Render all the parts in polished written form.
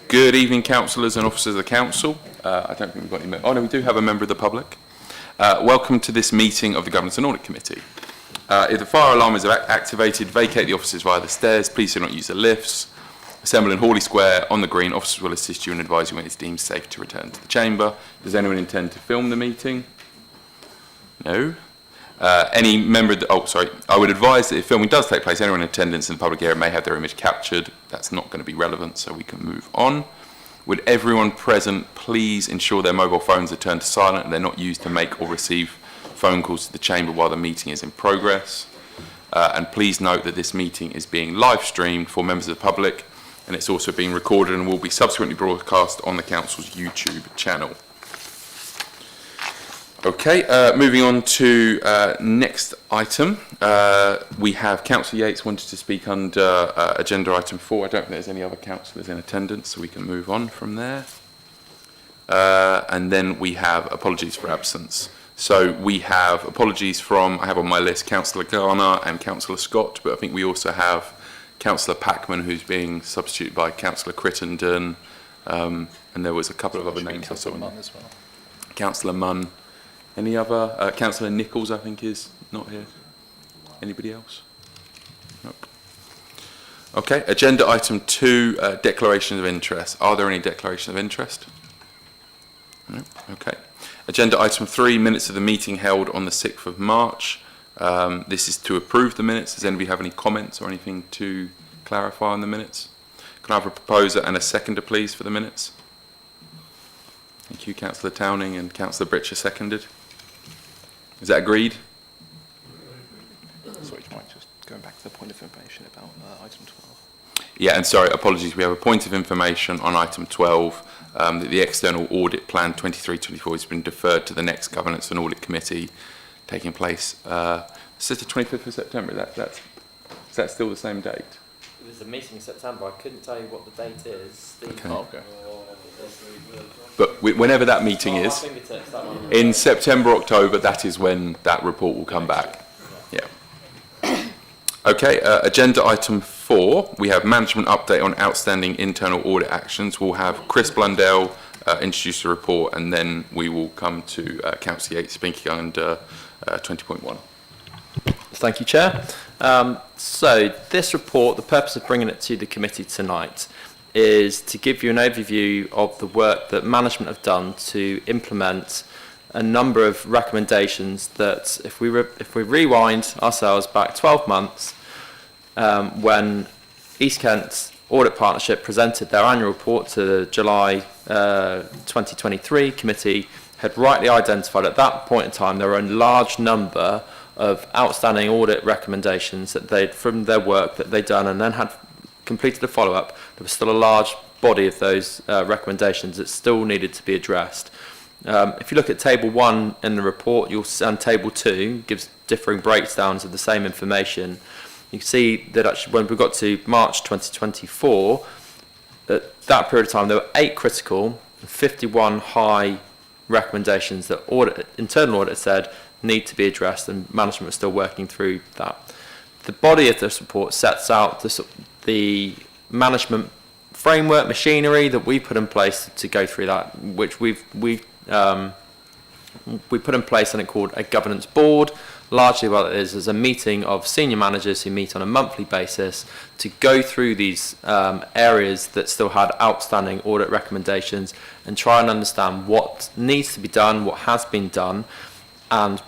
Good evening, councillors and officers of the council. I don't think we've got any. Oh no, we do have a member of the public. Welcome to this meeting of the Governance and Audit Committee. If the fire alarm is activated, vacate the offices via the stairs. Please do not use the lifts. Assemble in Hawley Square on the green. Officers will assist you and advise you when it's deemed safe to return to the chamber. Does anyone intend to film the meeting? No. Any member of the, I would advise that if filming does take place, anyone in attendance in the public area may have their image captured. That's not going to be relevant, so we can move on. Would everyone present please ensure their mobile phones are turned to silent and they're not used to make or receive phone calls to the chamber while the meeting is in progress. And please note that this meeting is being live streamed for members of the public, and it's also being recorded and will be subsequently broadcast on the council's YouTube channel. Okay, moving on to next item. We have Councillor Yates wanted to speak under agenda item 4. I don't think there's any other councillors in attendance, so we can move on from there. And then we have apologies for absence. So we have apologies from, I have on my list, Councillor Garner and Councillor Scott, but I think we also have Councillor Packman, who's being substituted by Councillor Crittenden, and there was a couple of other names I saw. Munn as well. Councillor Munn. Any other? Councillor Nichols, I think, is not here. Anybody else? Nope. Okay, agenda item 2, declarations of interest. Are there any declarations of interest? No. Okay. Agenda item 3, minutes of the meeting held on the 6th of March. This is to approve the minutes. Does anybody have any comments or anything to clarify on the minutes? Can I have a proposer and a seconder, please, for the minutes? Thank you, Councillor Towning, and Councillor Britcher seconded. Is that agreed? Sorry, do you mind just going back to the point of information about item 12? Yeah, and sorry, apologies. We have a point of information on item 12 that the external audit plan 23-24 has been deferred to the next Governance and Audit Committee taking place. It's the 25th of September. Is that still the same date? It was a meeting in September. I couldn't tell you what the date is. Okay. Oh, okay. But whenever that meeting is, in September, October, that is when that report will come back. Yeah. Okay, agenda item 4, we have management update on outstanding internal audit actions. We'll have Chris Blundell introduce the report, and then we will come to Councillor Yates speaking under 20.1. Thank you, Chair. So this report, the purpose of bringing it to the committee tonight is to give you an overview of the work that management have done to implement a number of recommendations that, if we rewind ourselves back 12 months, when East Kent Audit Partnership presented their annual report to the July 2023 committee, had rightly identified at that point in time there were a large number of outstanding audit recommendations that they'd, from their work that they'd done, and then had completed a follow-up. There was still a large body of those recommendations that still needed to be addressed. If you look at table 1 in the report, you'll see, and table 2 gives differing breakdowns of the same information. You can see that actually when we got to March 2024, at that period of time there were 8 critical and 51 high recommendations that internal audit said need to be addressed, and management is still working through that. The body of this report sets out the management framework, machinery that we put in place to go through that, which we put in place something called a governance board. Largely what it is a meeting of senior managers who meet on a monthly basis to go through these areas that still had outstanding audit recommendations and try and understand what needs to be done, what has been done, and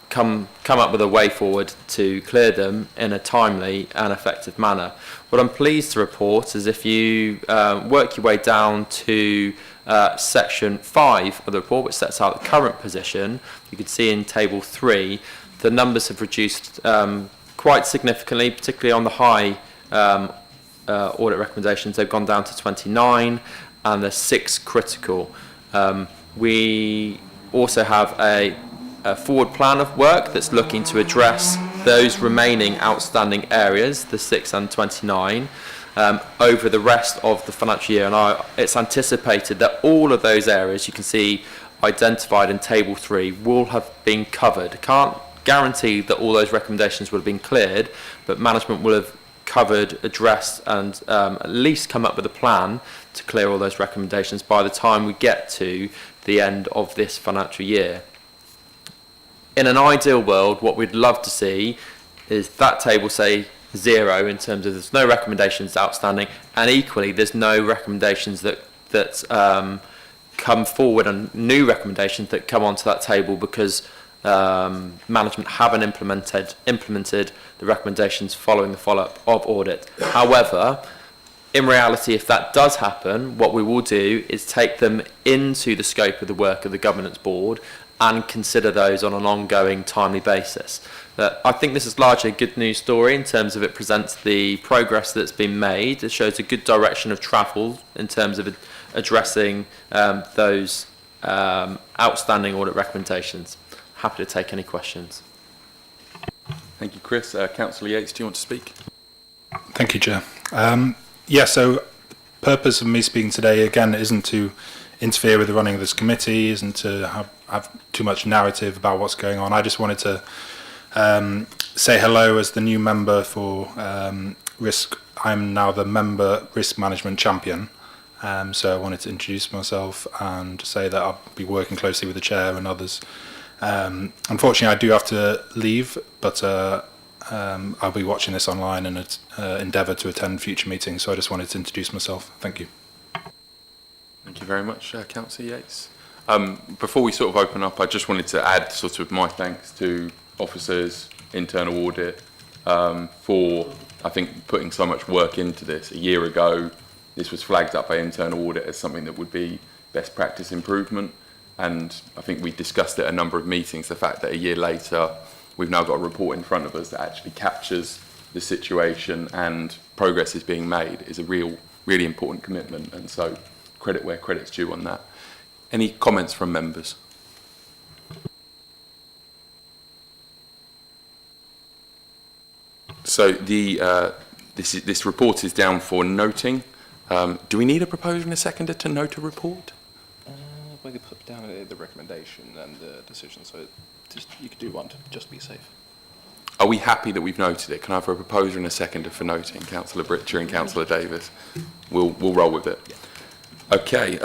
come up with a way forward to clear them in a timely and effective manner. What I'm pleased to report is if you work your way down to section 5 of the report, which sets out the current position, you can see in table 3 the numbers have reduced quite significantly, particularly on the high audit recommendations. They've gone down to 29 and there's 6 critical. We also have a forward plan of work that's looking to address those remaining outstanding areas, the 6 and 29, over the rest of the financial year. And it's anticipated that all of those areas you can see identified in table 3 will have been covered. Can't guarantee that all those recommendations will have been cleared, but management will have covered, addressed, and at least come up with a plan to clear all those recommendations by the time we get to the end of this financial year. In an ideal world, what we'd love to see is that table say 0 in terms of there's no recommendations outstanding, and equally there's no recommendations that come forward and new recommendations that come onto that table because management haven't implemented the recommendations following the follow-up of audit. However, in reality, if that does happen, what we will do is take them into the scope of the work of the governance board and consider those on an ongoing, timely basis. I think this is largely a good news story in terms of it presents the progress that's been made. It shows a good direction of travel in terms of addressing those outstanding audit recommendations. Happy to take any questions. Thank you, Chris. Councillor Yates, do you want to speak? Thank you, Chair. So the purpose of me speaking today, again, isn't to interfere with the running of this committee, isn't to have too much narrative about what's going on. I just wanted to say hello as the new member for risk. I'm now the member risk management champion. So I wanted to introduce myself and say that I'll be working closely with the chair and others. Unfortunately, I do have to leave, but I'll be watching this online and endeavour to attend future meetings. So I just wanted to introduce myself. Thank you. Thank you very much, Councillor Yates. Before we sort of open up, I just wanted to add sort of my thanks to officers, internal audit, for, I think, putting so much work into this. A year ago, this was flagged up by internal audit as something that would be best practice improvement. And I think we discussed it at a number of meetings, the fact that a year later, we've now got a report in front of us that actually captures the situation and progress is being made is a really important commitment. And so credit where credit's due on that. Any comments from members? So this report is down for noting. Do we need a proposer and a seconder to note a report? We could put down the recommendation and the decision, so you could do one to just be safe. Are we happy that we've noted it? Can I have a proposer and a seconder for noting? Councillor Britcher and Councillor Davis. We'll roll with it. Yeah. Okay.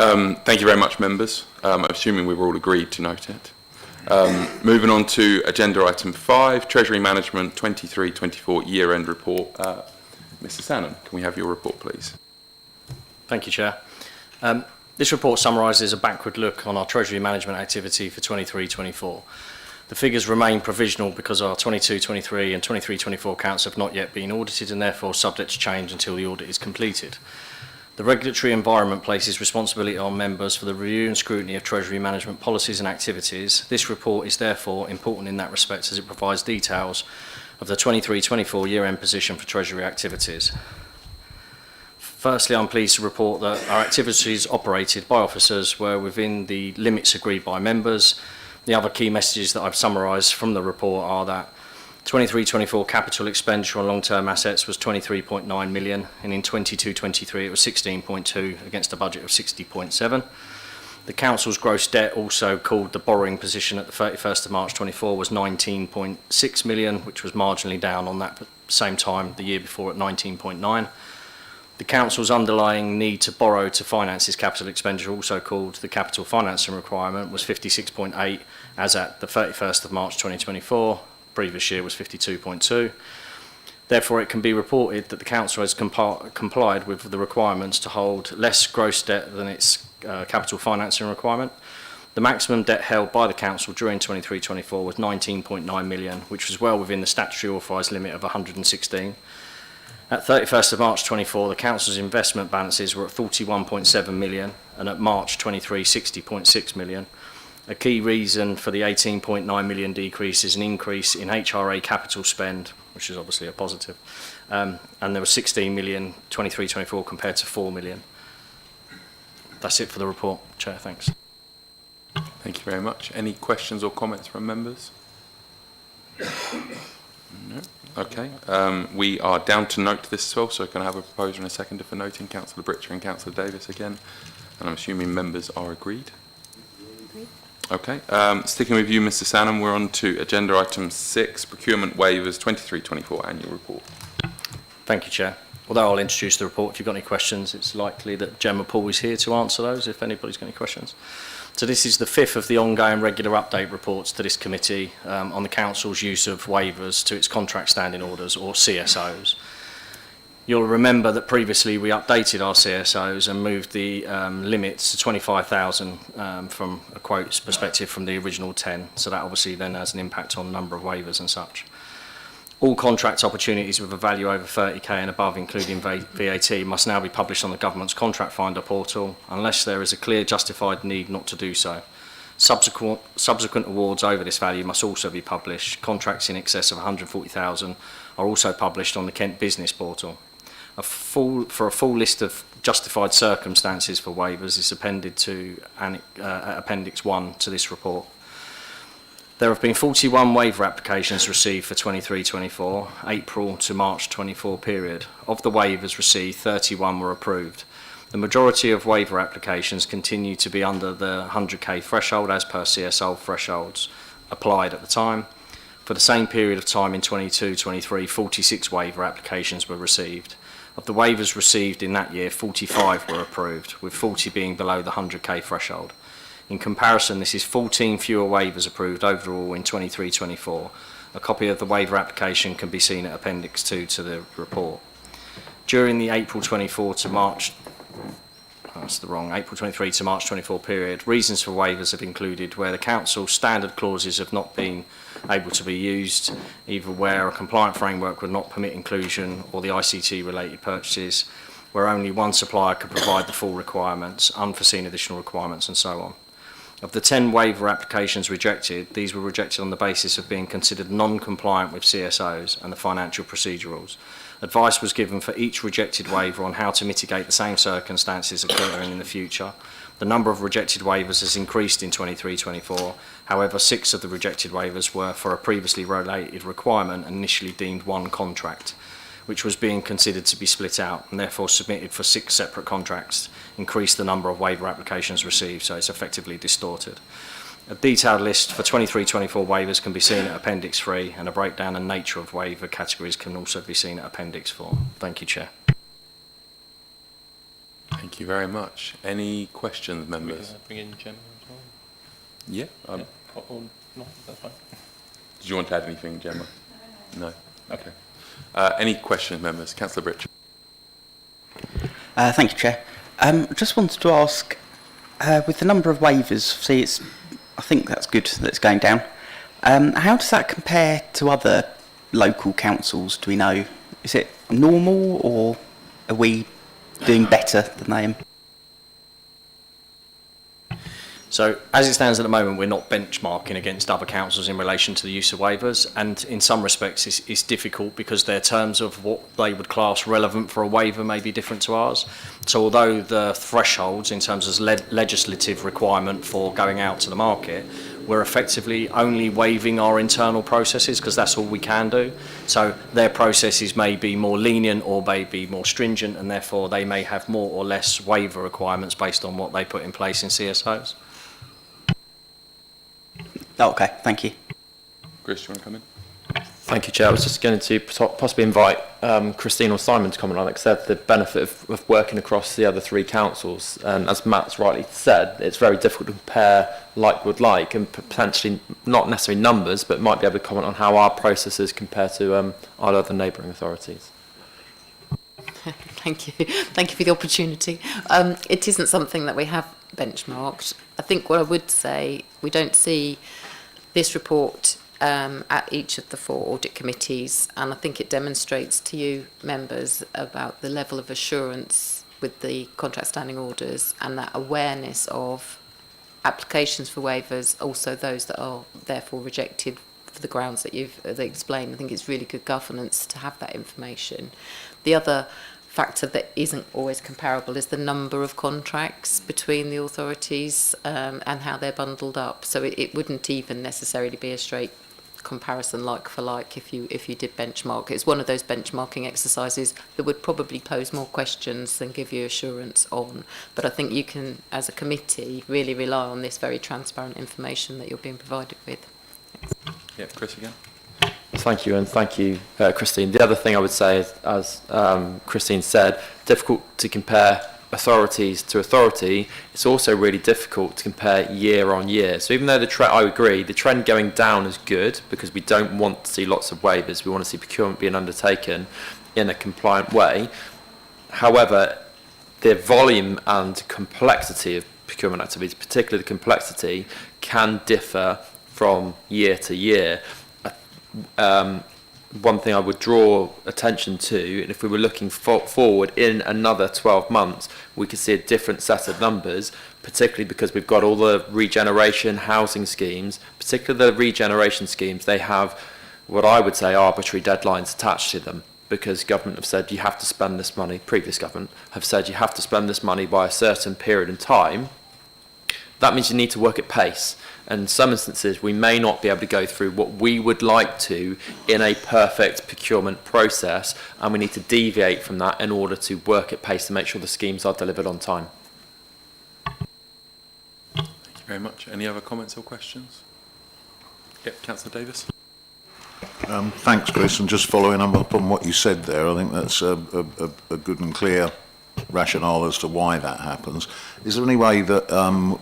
Thank you very much, members. I'm assuming we were all agreed to note it. Moving on to agenda item 5, Treasury Management 23-24 year-end report. Mr. Sannon, can we have your report, please? Thank you, Chair. This report summarises a backward look on our Treasury management activity for 23-24. The figures remain provisional because our 22-23 and 23-24 accounts have not yet been audited and therefore subject to change until the audit is completed. The regulatory environment places responsibility on members for the review and scrutiny of Treasury management policies and activities. This report is therefore important in that respect as it provides details of the 23-24 year-end position for Treasury activities. Firstly, I'm pleased to report that our activities operated by officers were within the limits agreed by members. The other key messages that I've summarised from the report are that 23-24 capital expenditure on long-term assets was 23.9 million, and in 22-23 it was 16.2 against a budget of 60.7. The council's gross debt, also called the borrowing position at the 31st of March 24, was 19.6 million, which was marginally down on that same time the year before at 19.9. The council's underlying need to borrow to finance its capital expenditure, also called the capital financing requirement, was 56.8 as at the 31st of March 2024. Previous year was 52.2. Therefore, it can be reported that the council has complied with the requirements to hold less gross debt than its capital financing requirement. The maximum debt held by the council during 23-24 was 19.9 million, which was well within the statutory authorised limit of 116. At 31st of March 24, the council's investment balances were at 41.7 million, and at March 23, 60.6 million. A key reason for the 18.9 million decrease is an increase in HRA capital spend, which is obviously a positive, and there was 16 million 23-24 compared to 4 million. That's it for the report, Chair. Thanks. Thank you very much. Any questions or comments from members? No. Okay. We are down to note this as well, so can I have a proposer and a seconder for noting? Councillor Britcher and Councillor Davis again. And I'm assuming members are agreed. Okay. Sticking with you, Mr. Sanham, we're on to agenda item 6, procurement waivers 23-24 annual report. Thank you, Chair. Although I'll introduce the report, if you've got any questions, it's likely that Gemma Paul is here to answer those, if anybody's got any questions. So this is the fifth of the ongoing regular update reports to this committee on the Council's use of waivers to its contract standing orders, or CSOs. You'll remember that previously we updated our CSOs and moved the limits to 25,000 from a quotes perspective from the original 10. So that obviously then has an impact on the number of waivers and such. All contract opportunities with a value over 30k and above, including VAT, must now be published on the Government's Contract Finder portal, unless there is a clear justified need not to do so. Subsequent awards over this value must also be published. Contracts in excess of 140,000 are also published on the Kent Business portal. For a full list of justified circumstances for waivers is appended to Appendix 1 to this report. There have been 41 waiver applications received for 23-24, April to March 24 period. Of the waivers received, 31 were approved. The majority of waiver applications continue to be under the 100k threshold as per CSO thresholds applied at the time. For the same period of time in 22-23, 46 waiver applications were received. Of the waivers received in that year, 45 were approved, with 40 being below the 100k threshold. In comparison, this is 14 fewer waivers approved overall in 23-24. A copy of the waiver application can be seen at Appendix 2 to the report. During the April 23 to March 24 period, reasons for waivers have included where the Council's standard clauses have not been able to be used, either where a compliant framework would not permit inclusion, or the ICT related purchases, where only one supplier could provide the full requirements, unforeseen additional requirements, and so on. Of the 10 waiver applications rejected, these were rejected on the basis of being considered non-compliant with CSOs and the financial procedure rules. Advice was given for each rejected waiver on how to mitigate the same circumstances occurring in the future. The number of rejected waivers has increased in 23-24. However, 6 of the rejected waivers were for a previously related requirement and initially deemed one contract, which was being considered to be split out and therefore submitted for 6 separate contracts, increased the number of waiver applications received, so it's effectively distorted. A detailed list for 23-24 waivers can be seen at Appendix 3, and a breakdown and nature of waiver categories can also be seen at Appendix 4. Thank you, Chair. Thank you very much. Any questions, members? Bring in Gemma as well. Yeah. Or not, that's fine. Did you want to add anything, Gemma? No. Okay. Any questions, members? Councillor Britch. Thank you, Chair. Just wanted to ask, with the number of waivers, I think that's good that it's going down. How does that compare to other local councils, do we know? Is it normal, or are we doing better than they are? So, as it stands at the moment, we're not benchmarking against other councils in relation to the use of waivers, and in some respects it's difficult because their terms of what they would class relevant for a waiver may be different to ours. So although the thresholds in terms of legislative requirement for going out to the market, we're effectively only waiving our internal processes because that's all we can do. So their processes may be more lenient or may be more stringent, and therefore they may have more or less waiver requirements based on what they put in place in CSOs. Oh, okay, thank you. Chris, do you want to come in? Thank you, Chair. I was just going to possibly invite Christine or Simon to comment on it, because they have the benefit of working across the other 3 councils. And as Matt's rightly said, it's very difficult to compare like with like, and potentially not necessarily numbers, but might be able to comment on how our processes compare to our other neighbouring authorities. Thank you. Thank you for the opportunity. It isn't something that we have benchmarked. I think what I would say, we don't see this report at each of the 4 audit committees, and I think it demonstrates to you members about the level of assurance with the contract standing orders and that awareness of applications for waivers, also those that are therefore rejected for the grounds that you've explained. I think it's really good governance to have that information. The other factor that isn't always comparable is the number of contracts between the authorities and how they're bundled up. So it wouldn't even necessarily be a straight comparison like for like if you did benchmark. It's one of those benchmarking exercises that would probably pose more questions than give you assurance on. But I think you can, as a committee, really rely on this very transparent information that you're being provided with. Thanks. Yeah, Chris again. Thank you, and thank you, Christine. The other thing I would say is, as Christine said, difficult to compare authorities to authority. It's also really difficult to compare year on year. So even though I agree, the trend going down is good because we don't want to see lots of waivers. We want to see procurement being undertaken in a compliant way. However, the volume and complexity of procurement activities, particularly the complexity, can differ from year to year. One thing I would draw attention to, and if we were looking forward in another 12 months, we could see a different set of numbers, particularly because we've got all the regeneration housing schemes, particularly the regeneration schemes. They have what I would say arbitrary deadlines attached to them, because government have said you have to spend this money, previous government have said you have to spend this money by a certain period in time. That means you need to work at pace. And in some instances, we may not be able to go through what we would like to in a perfect procurement process, and we need to deviate from that in order to work at pace to make sure the schemes are delivered on time. Thank you very much. Any other comments or questions? Yep, Councillor Davis. Thanks, Chris. And just following up on what you said there, I think that's a good and clear rationale as to why that happens. Is there any way that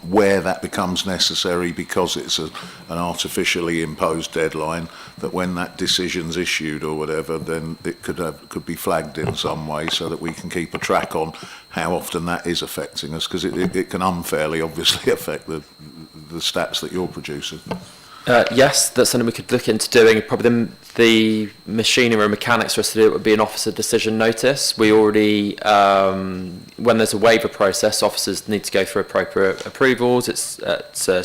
where that becomes necessary because it's an artificially imposed deadline, that when that decision's issued or whatever, then it could be flagged in some way so that we can keep a track on how often that is affecting us, because it can unfairly obviously affect the stats that you're producing. Yes, that's something we could look into doing. Probably the machinery and mechanics for us to do it would be an officer decision notice. We already, when there's a waiver process, officers need to go through appropriate approvals. It's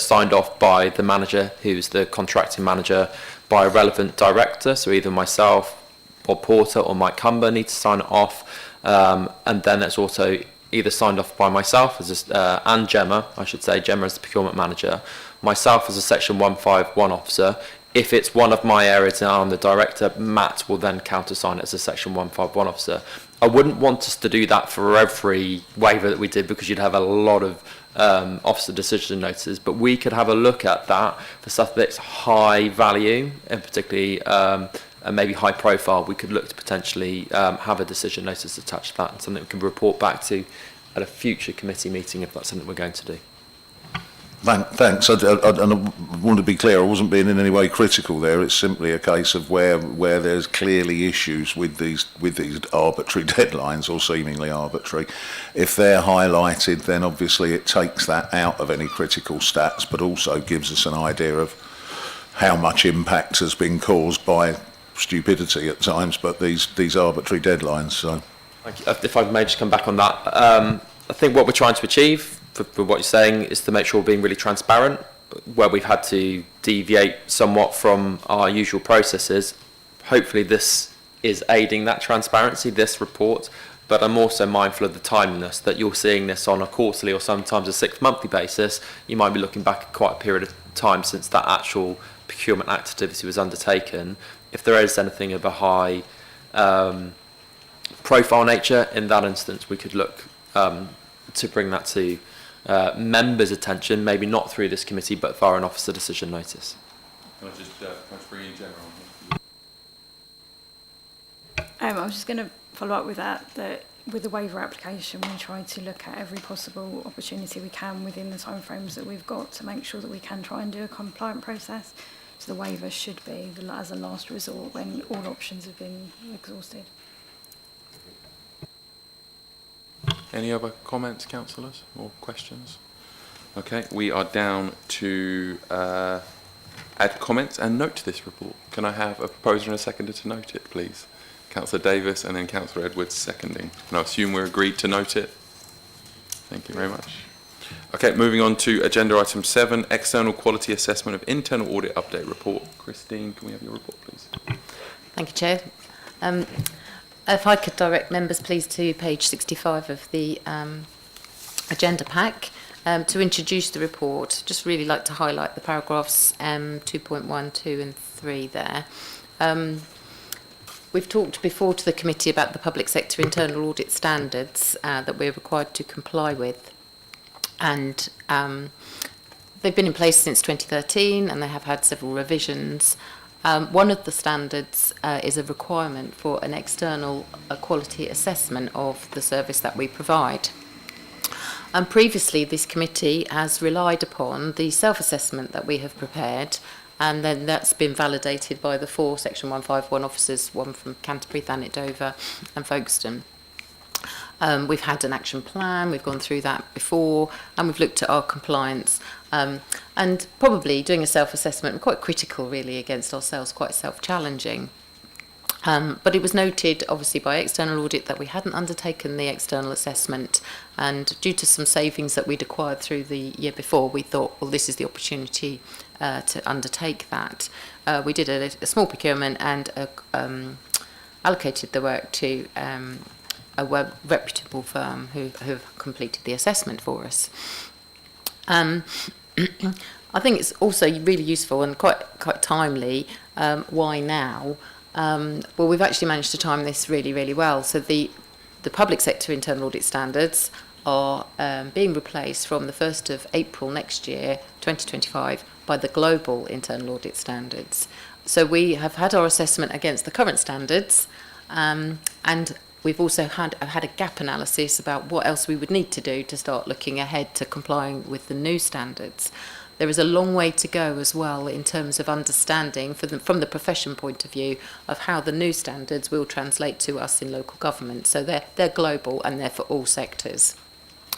signed off by the manager, who's the contracting manager, by a relevant director. So either myself or Porter or Mike Cumber need to sign it off. And then it's also either signed off by myself and Gemma, I should say, Gemma as the procurement manager, myself as a Section 151 officer. If it's one of my areas and I'm the director, Matt will then countersign it as a Section 151 officer. I wouldn't want us to do that for every waiver that we did, because you'd have a lot of officer decision notices, but we could have a look at that for stuff that's high value and particularly and maybe high profile. We could look to potentially have a decision notice attached to that, and something we can report back to at a future committee meeting if that's something we're going to do. Thanks. I want to be clear, I wasn't being in any way critical there. It's simply a case of where there's clearly issues with these arbitrary deadlines, or seemingly arbitrary. If they're highlighted, then obviously it takes that out of any critical stats, but also gives us an idea of how much impact has been caused by stupidity at times, but these arbitrary deadlines. So, thank you. If I may just come back on that, I think what we're trying to achieve, for what you're saying, is to make sure we're being really transparent. Where we've had to deviate somewhat from our usual processes, hopefully this is aiding that transparency, this report. But I'm also mindful of the timeliness, that you're seeing this on a quarterly or sometimes a 6 monthly basis. You might be looking back at quite a period of time since that actual procurement activity was undertaken. If there is anything of a high profile nature, in that instance we could look to bring that to members' attention, maybe not through this committee but via an officer decision notice. Can I just bring in general? I was just going to follow up with that with the waiver application, we try to look at every possible opportunity we can within the timeframes that we've got to make sure that we can try and do a compliant process. So the waiver should be as a last resort when all options have been exhausted. Any other comments, councillors, or questions? Okay, we are down to add comments and note to this report. Can I have a proposer and a seconder to note it, please? Councillor Davis and then Councillor Edwards seconding. And I assume we're agreed to note it. Thank you very much. Okay, moving on to agenda item 7, external quality assessment of internal audit update report. Christine, can we have your report, please? Thank you, Chair. If I could direct members, please, to page 65 of the agenda pack to introduce the report. Just really like to highlight the paragraphs 2.1, 2 and 3 there. We've talked before to the committee about the public sector internal audit standards that we're required to comply with. And they've been in place since 2013 and they have had several revisions. One of the standards is a requirement for an external quality assessment of the service that we provide. And previously, this committee has relied upon the self-assessment that we have prepared, and then that's been validated by the 4 Section 151 officers, one from Canterbury, Thanet, Dover and Folkestone. We've had an action plan, we've gone through that before, and we've looked at our compliance. And probably doing a self-assessment, quite critical really against ourselves, quite self-challenging. But it was noted, obviously, by external audit that we hadn't undertaken the external assessment, and due to some savings that we'd acquired through the year before, we thought, well, this is the opportunity to undertake that. We did a small procurement and allocated the work to a reputable firm who have completed the assessment for us. I think it's also really useful and quite timely. Why now? Well, we've actually managed to time this really, really well. So the public sector internal audit standards are being replaced from the 1st of April next year, 2025, by the global internal audit standards. So we have had our assessment against the current standards, and we've also had a gap analysis about what else we would need to do to start looking ahead to complying with the new standards. There is a long way to go as well in terms of understanding from the profession point of view of how the new standards will translate to us in local government. So they're global and they're for all sectors.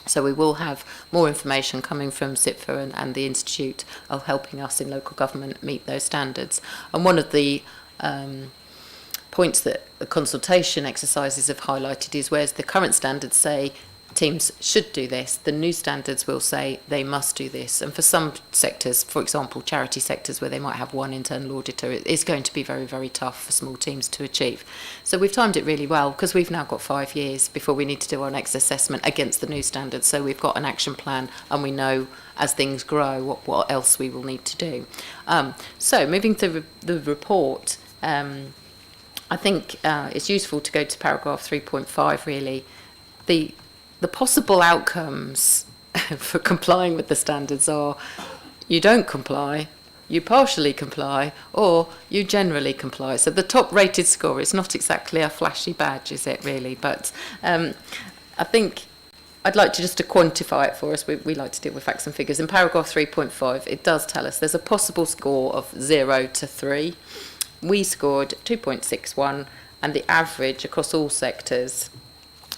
So we will have more information coming from CIPFA and the Institute of helping us in local government meet those standards. And one of the points that the consultation exercises have highlighted is whereas the current standards say teams should do this, the new standards will say they must do this. And for some sectors, for example, charity sectors where they might have one internal auditor, it is going to be very, very tough for small teams to achieve. So we've timed it really well because we've now got 5 years before we need to do our next assessment against the new standards. So we've got an action plan and we know as things grow what else we will need to do. So moving to the report, I think it's useful to go to paragraph 3.5 really. The possible outcomes for complying with the standards are you don't comply, you partially comply, or you generally comply. So the top rated score is not exactly a flashy badge, is it really? But I think I'd like to just to quantify it for us. We like to deal with facts and figures. In paragraph 3.5, it does tell us there's a possible score of 0 to 3. We scored 2.61 and the average across all sectors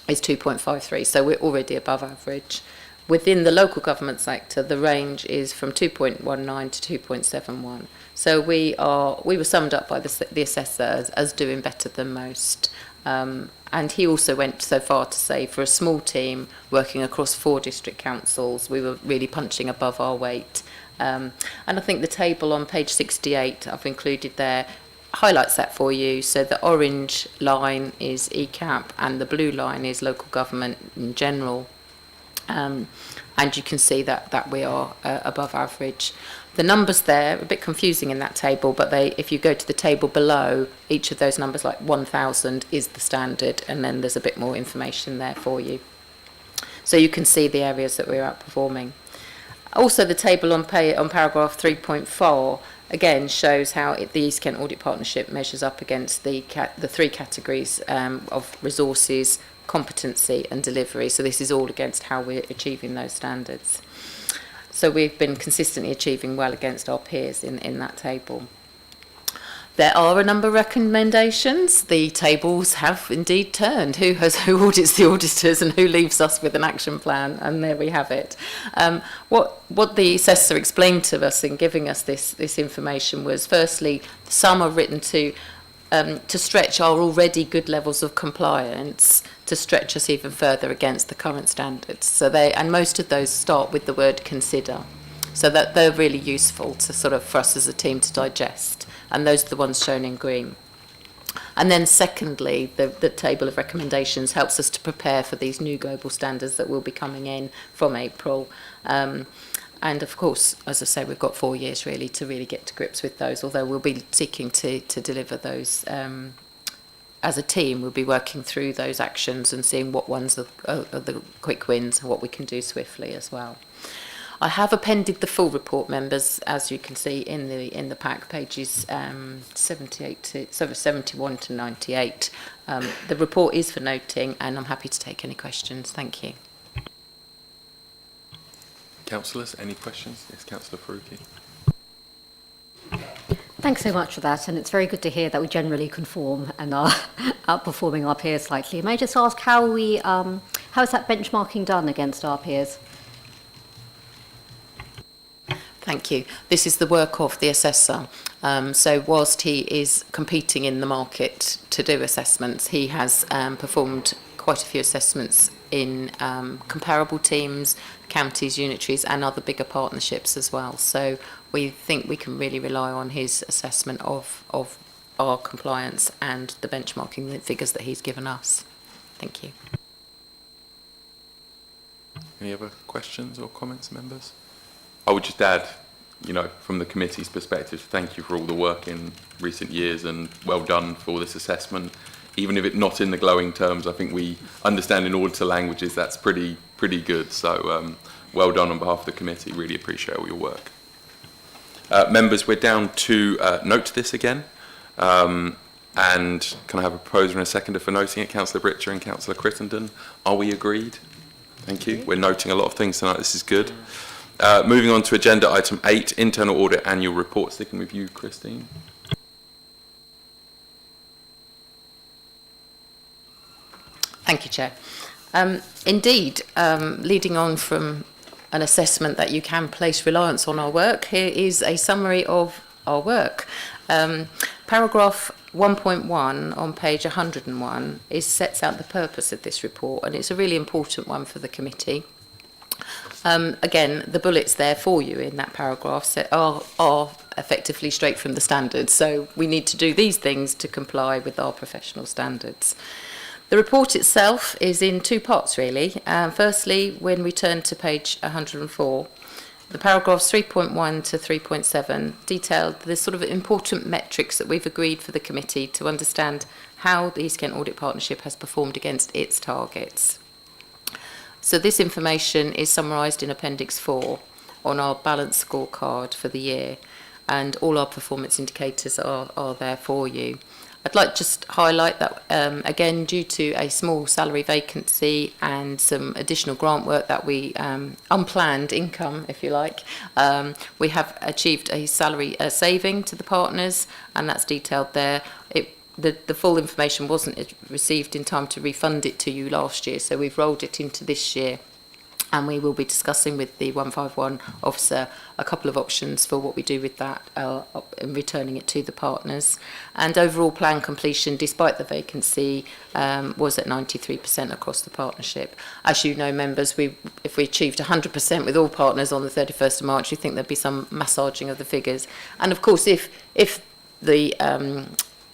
is 2.53, so we're already above average. Within the local government sector, the range is from 2.19 to 2.71. So we were summed up by the assessor as doing better than most. And he also went so far to say for a small team working across 4 district councils, we were really punching above our weight. And I think the table on page 68 I've included there highlights that for you. So the orange line is ECAP and the blue line is local government in general. And you can see that we are above average. The numbers there are a bit confusing in that table, but if you go to the table below, each of those numbers, like 1,000 is the standard, and then there's a bit more information there for you. So you can see the areas that we're outperforming. Also, the table on paragraph 3.4 again shows how the East Kent Audit Partnership measures up against the 3 categories of resources, competency and delivery. So this is all against how we're achieving those standards. So we've been consistently achieving well against our peers in that table. There are a number of recommendations. The tables have indeed turned. Who audits the auditors and who leaves us with an action plan? And there we have it. What the assessor explained to us in giving us this information was, firstly, some are written to stretch our already good levels of compliance, to stretch us even further against the current standards. So and most of those start with the word consider. So that they're really useful to for us as a team to digest. And those are the ones shown in green. And then secondly, the table of recommendations helps us to prepare for these new global standards that will be coming in from April. And of course, as I say, we've got 4 years really to really get to grips with those, although we'll be seeking to deliver those as a team. We'll be working through those actions and seeing what ones are the quick wins and what we can do swiftly as well. I have appended the full report, members, as you can see in the pack, pages 71 to 98. The report is for noting, and I'm happy to take any questions. Thank you. Councillors, any questions? Yes, Councillor Faruqi. Thanks so much for that, and it's very good to hear that we generally conform and are outperforming our peers slightly. May I just ask how is that benchmarking done against our peers? Thank you. This is the work of the assessor. So whilst he is competing in the market to do assessments, he has performed quite a few assessments in comparable teams, counties, unitaries and other bigger partnerships as well. So we think we can really rely on his assessment of our compliance and the benchmarking the figures that he's given us. Thank you. Any other questions or comments, members? I would just add, from the committee's perspective, thank you for all the work in recent years and well done for this assessment. Even if it's not in the glowing terms, I think we understand in auditor languages that's pretty good. So well done on behalf of the committee. Really appreciate all your work. Members, we're down to note this again. And can I have a proposer and a seconder for noting it? Councillor Britcher and Councillor Crittenden. Are we agreed? Thank you. We're noting a lot of things tonight. This is good. Moving on to agenda item 8, internal audit annual report. Sticking with you, Christine. Thank you, Chair. Indeed, leading on from an assessment that you can place reliance on our work, here is a summary of our work. Paragraph 1.1 on page 101 sets out the purpose of this report, and it's a really important one for the committee. Again, the bullets there for you in that paragraph are effectively straight from the standards, so we need to do these things to comply with our professional standards. The report itself is in two parts, really. Firstly, when we turn to page 104, the paragraphs 3.1 to 3.7 detailed the sort of important metrics that we've agreed for the committee to understand how the East Kent Audit Partnership has performed against its targets. So this information is summarised in Appendix 4 on our balance scorecard for the year, and all our performance indicators are there for you. I'd like to just highlight that, again, due to a small salary vacancy and some additional grant work that we, unplanned income, if you like, we have achieved a salary saving to the partners, and that's detailed there. The full information wasn't received in time to refund it to you last year, so we've rolled it into this year. And we will be discussing with the 151 officer a couple of options for what we do with that in returning it to the partners. And overall plan completion, despite the vacancy, was at 93% across the partnership. As you know, members, if we achieved 100% with all partners on the 31st of March, we think there'd be some massaging of the figures. And of course, if the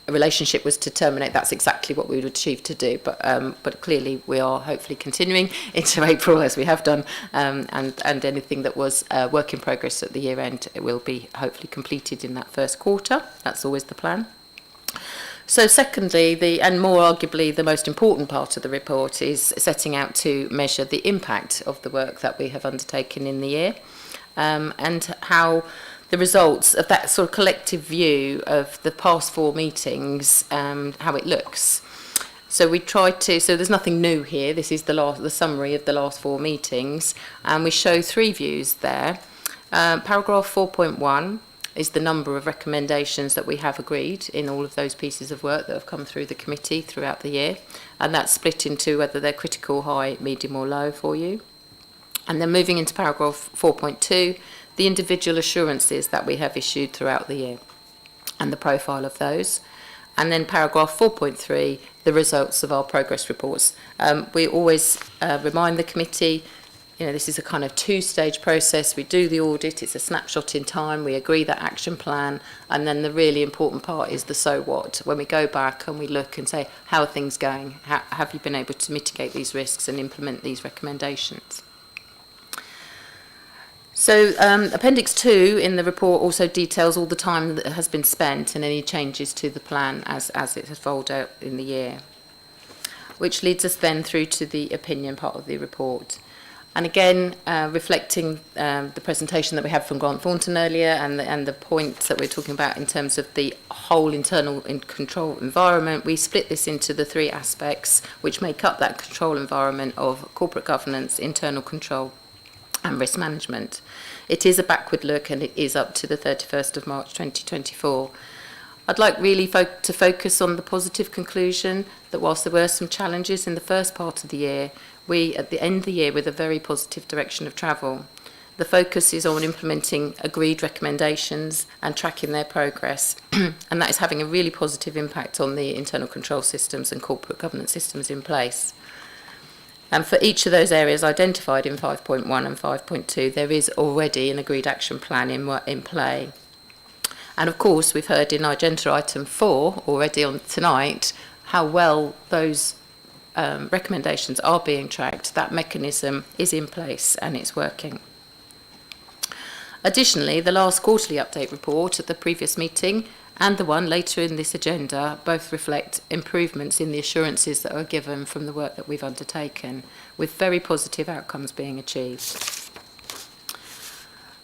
relationship was to terminate, that's exactly what we would achieve to do, but clearly we are hopefully continuing into April as we have done, and anything that was work in progress at the year end, it will be hopefully completed in that first quarter. That's always the plan. So secondly, and more arguably the most important part of the report is setting out to measure the impact of the work that we have undertaken in the year, and how the results of that sort of collective view of the past 4 meetings, how it looks. So we tried to, so there's nothing new here, this is the summary of the last 4 meetings, and we show 3 views there. Paragraph 4.1 is the number of recommendations that we have agreed in all of those pieces of work that have come through the committee throughout the year, and that's split into whether they're critical, high, medium or low for you. And then moving into paragraph 4.2, the individual assurances that we have issued throughout the year and the profile of those. And then paragraph 4.3, the results of our progress reports. We always remind the committee, this is a kind of 2-stage process. We do the audit, it's a snapshot in time, we agree that action plan, and then the really important part is the so what. When we go back and we look and say, how are things going? Have you been able to mitigate these risks and implement these recommendations? So Appendix 2 in the report also details all the time that has been spent and any changes to the plan as it has rolled out in the year, which leads us then through to the opinion part of the report. And again, reflecting the presentation that we had from Grant Thornton earlier and the points that we're talking about in terms of the whole internal control environment, we split this into the three aspects which make up that control environment of corporate governance, internal control and risk management. It is a backward look and it is up to the 31st of March 2024. I'd like really to focus on the positive conclusion that whilst there were some challenges in the first part of the year, we, at the end of the year, with a very positive direction of travel. The focus is on implementing agreed recommendations and tracking their progress, and that is having a really positive impact on the internal control systems and corporate governance systems in place. And for each of those areas identified in 5.1 and 5.2, there is already an agreed action plan in play. And of course, we've heard in our agenda item 4 already on tonight how well those recommendations are being tracked. That mechanism is in place and it's working. Additionally, the last quarterly update report at the previous meeting and the one later in this agenda both reflect improvements in the assurances that are given from the work that we've undertaken, with very positive outcomes being achieved.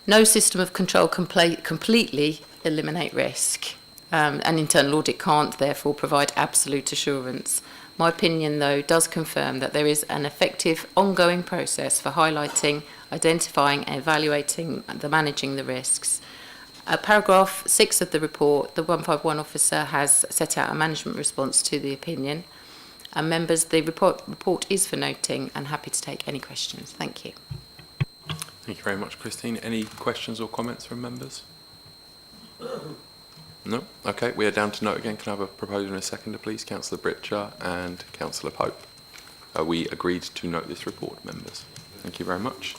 No system of control completely eliminate risk. An internal audit can't therefore provide absolute assurance. My opinion, though, does confirm that there is an effective ongoing process for highlighting, identifying and evaluating and managing the risks. Paragraph 6 of the report, the 151 officer has set out a management response to the opinion. And members, the report is for noting and happy to take any questions. Thank you. Thank you very much, Christine. Any questions or comments from members? No? Okay, we are down to note again. Can I have a proposer and a seconder, please? Councillor Britcher and Councillor Pope. We agreed to note this report, members. Thank you very much.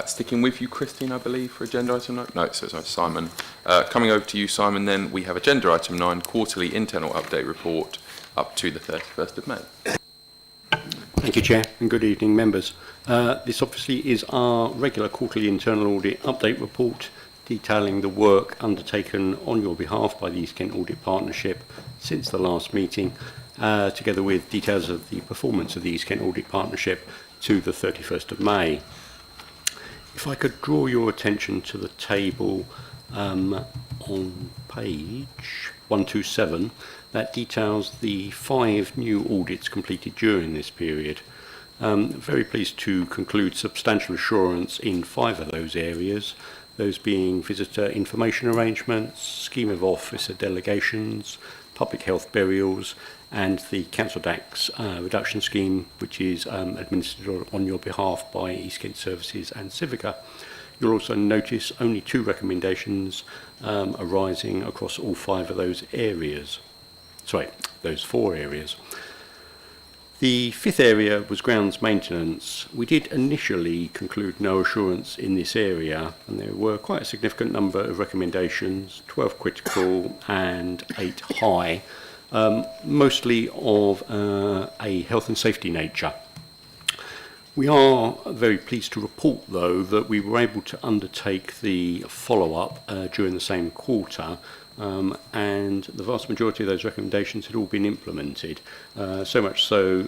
Sticking with you, Christine, I believe, for agenda item 9. No, so sorry, Simon. Coming over to you, Simon, then we have agenda item 9, quarterly internal update report up to the 31st of May. Thank you, Chair, and good evening, members. This obviously is our regular quarterly internal audit update report detailing the work undertaken on your behalf by the East Kent Audit Partnership since the last meeting, together with details of the performance of the East Kent Audit Partnership to the 31st of May. If I could draw your attention to the table on page 127, that details the 5 new audits completed during this period. Very pleased to conclude substantial assurance in 5 of those areas, those being visitor information arrangements, scheme of officer delegations, public health burials, and the council tax reduction scheme, which is administered on your behalf by East Kent Services and Civica. You'll also notice only 2 recommendations arising across all 5 of those areas. Sorry, those 4 areas. The 5th area was grounds maintenance. We did initially conclude no assurance in this area, and there were quite a significant number of recommendations, 12 critical and 8 high, mostly of a health and safety nature. We are very pleased to report, though, that we were able to undertake the follow-up during the same quarter, and the vast majority of those recommendations had all been implemented, so much so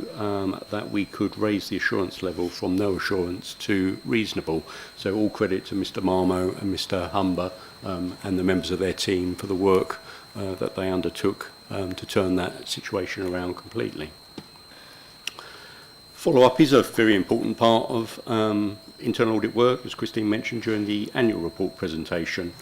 that we could raise the assurance level from no assurance to reasonable. So all credit to Mr Marmo and Mr Humber and the members of their team for the work that they undertook to turn that situation around completely. Follow-up is a very important part of internal audit work, as Christine mentioned during the annual report presentation.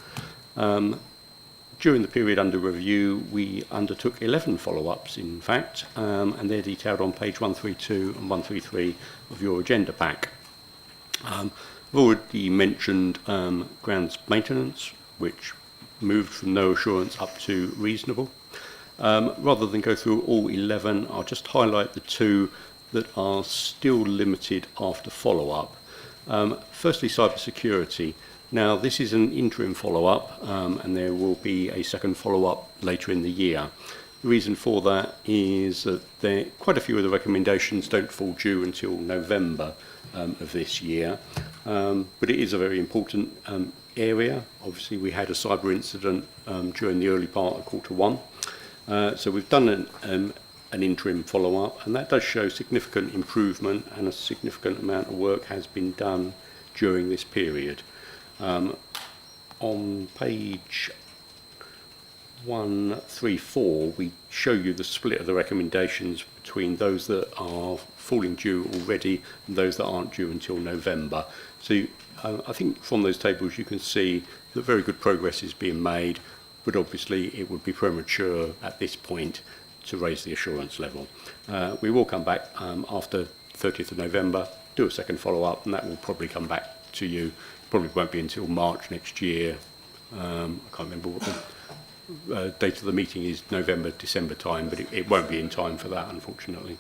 During the period under review, we undertook 11 follow-ups, in fact, and they're detailed on page 132 and 133 of your agenda pack. I've already mentioned grounds maintenance, which moved from no assurance up to reasonable. Rather than go through all 11, I'll just highlight the 2 that are still limited after follow-up. Firstly, cybersecurity. Now, this is an interim follow-up, and there will be a second follow-up later in the year. The reason for that is that quite a few of the recommendations don't fall due until November of this year, but it is a very important area. Obviously, we had a cyber incident during the early part of quarter 1, so we've done an interim follow-up, and that does show significant improvement, and a significant amount of work has been done during this period. On page 134, we show you the split of the recommendations between those that are falling due already and those that aren't due until November. So I think from those tables you can see that very good progress is being made, but obviously it would be premature at this point to raise the assurance level. We will come back after 30th of November, do a second follow-up, and that will probably come back to you. Probably won't be until March next year. I can't remember what the date of the meeting is, November, December time, but it won't be in time for that, unfortunately.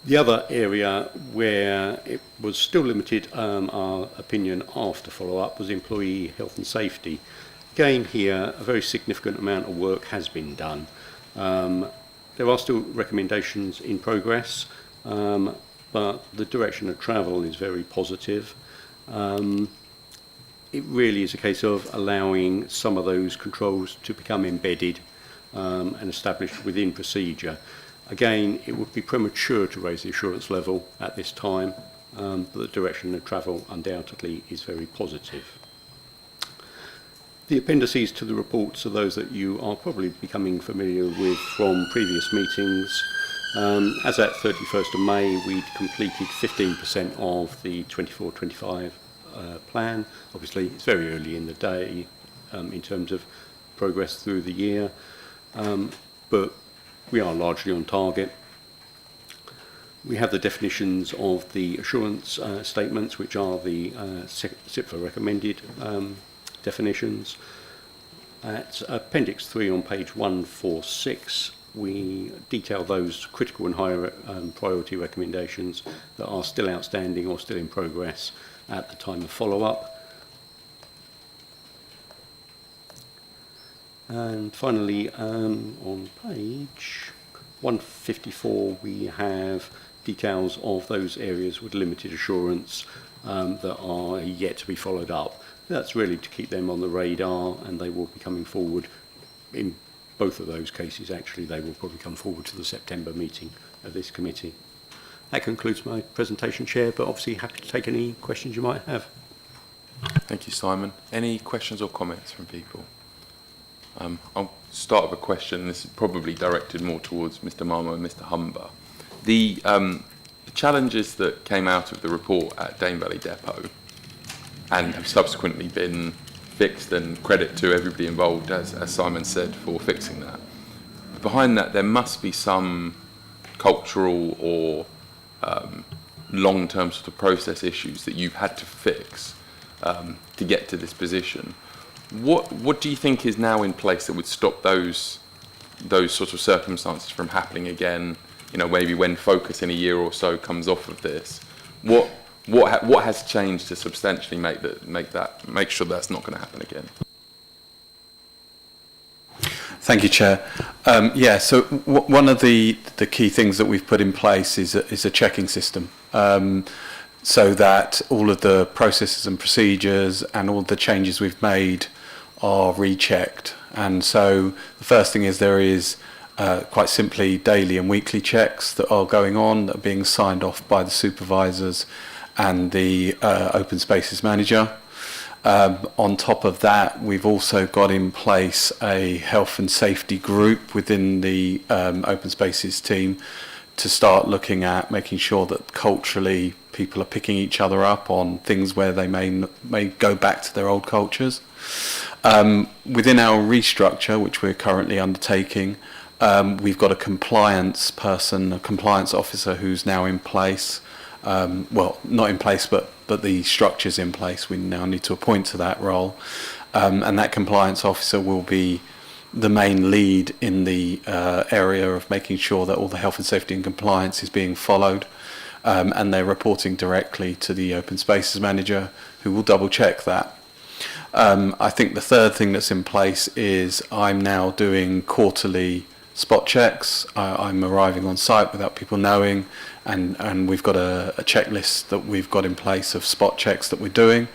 The other area where it was still limited, our opinion after follow-up, was employee health and safety. Again here, a very significant amount of work has been done. There are still recommendations in progress, but the direction of travel is very positive. It really is a case of allowing some of those controls to become embedded and established within procedure. Again, it would be premature to raise the assurance level at this time, but the direction of travel undoubtedly is very positive. The appendices to the reports are those that you are probably becoming familiar with from previous meetings. As at 31st of May, we'd completed 15% of the 24-25 plan. Obviously, it's very early in the day in terms of progress through the year, but we are largely on target. We have the definitions of the assurance statements, which are the SIPFA recommended definitions. At Appendix 3 on page 146, we detail those critical and higher priority recommendations that are still outstanding or still in progress at the time of follow-up. And finally, on page 154, we have details of those areas with limited assurance that are yet to be followed up. That's really to keep them on the radar, and they will be coming forward. In both of those cases, actually, they will probably come forward to the September meeting of this committee. That concludes my presentation, Chair, but obviously happy to take any questions you might have. Thank you, Simon. Any questions or comments from people? I'll start with a question. This is probably directed more towards Mr. Marmo and Mr. Humber. The challenges that came out of the report at Dane Valley Depot and have subsequently been fixed, and credit to everybody involved, as Simon said, for fixing that. Behind that, there must be some cultural or long-term sort of process issues that you've had to fix to get to this position. What do you think is now in place that would stop those sort of circumstances from happening again? You know, maybe when focus in a year or so comes off of this, what has changed to substantially make sure that's not going to happen again? Thank you, Chair. So one of the key things that we've put in place is a checking system, so that all of the processes and procedures and all the changes we've made are rechecked. And so the first thing is there is quite simply daily and weekly checks that are going on, that are being signed off by the supervisors and the open spaces manager. On top of that, we've also got in place a health and safety group within the open spaces team to start looking at making sure that culturally people are picking each other up on things where they may go back to their old cultures. Within our restructure, which we're currently undertaking, we've got a compliance person, a compliance officer who's now in place. Well, not in place, but the structure's in place. We now need to appoint to that role. And that compliance officer will be the main lead in the area of making sure that all the health and safety and compliance is being followed. And they're reporting directly to the open spaces manager, who will double check that. I think the third thing that's in place is I'm now doing quarterly spot checks. I'm arriving on site without people knowing, and we've got a checklist that we've got in place of spot checks that we're doing.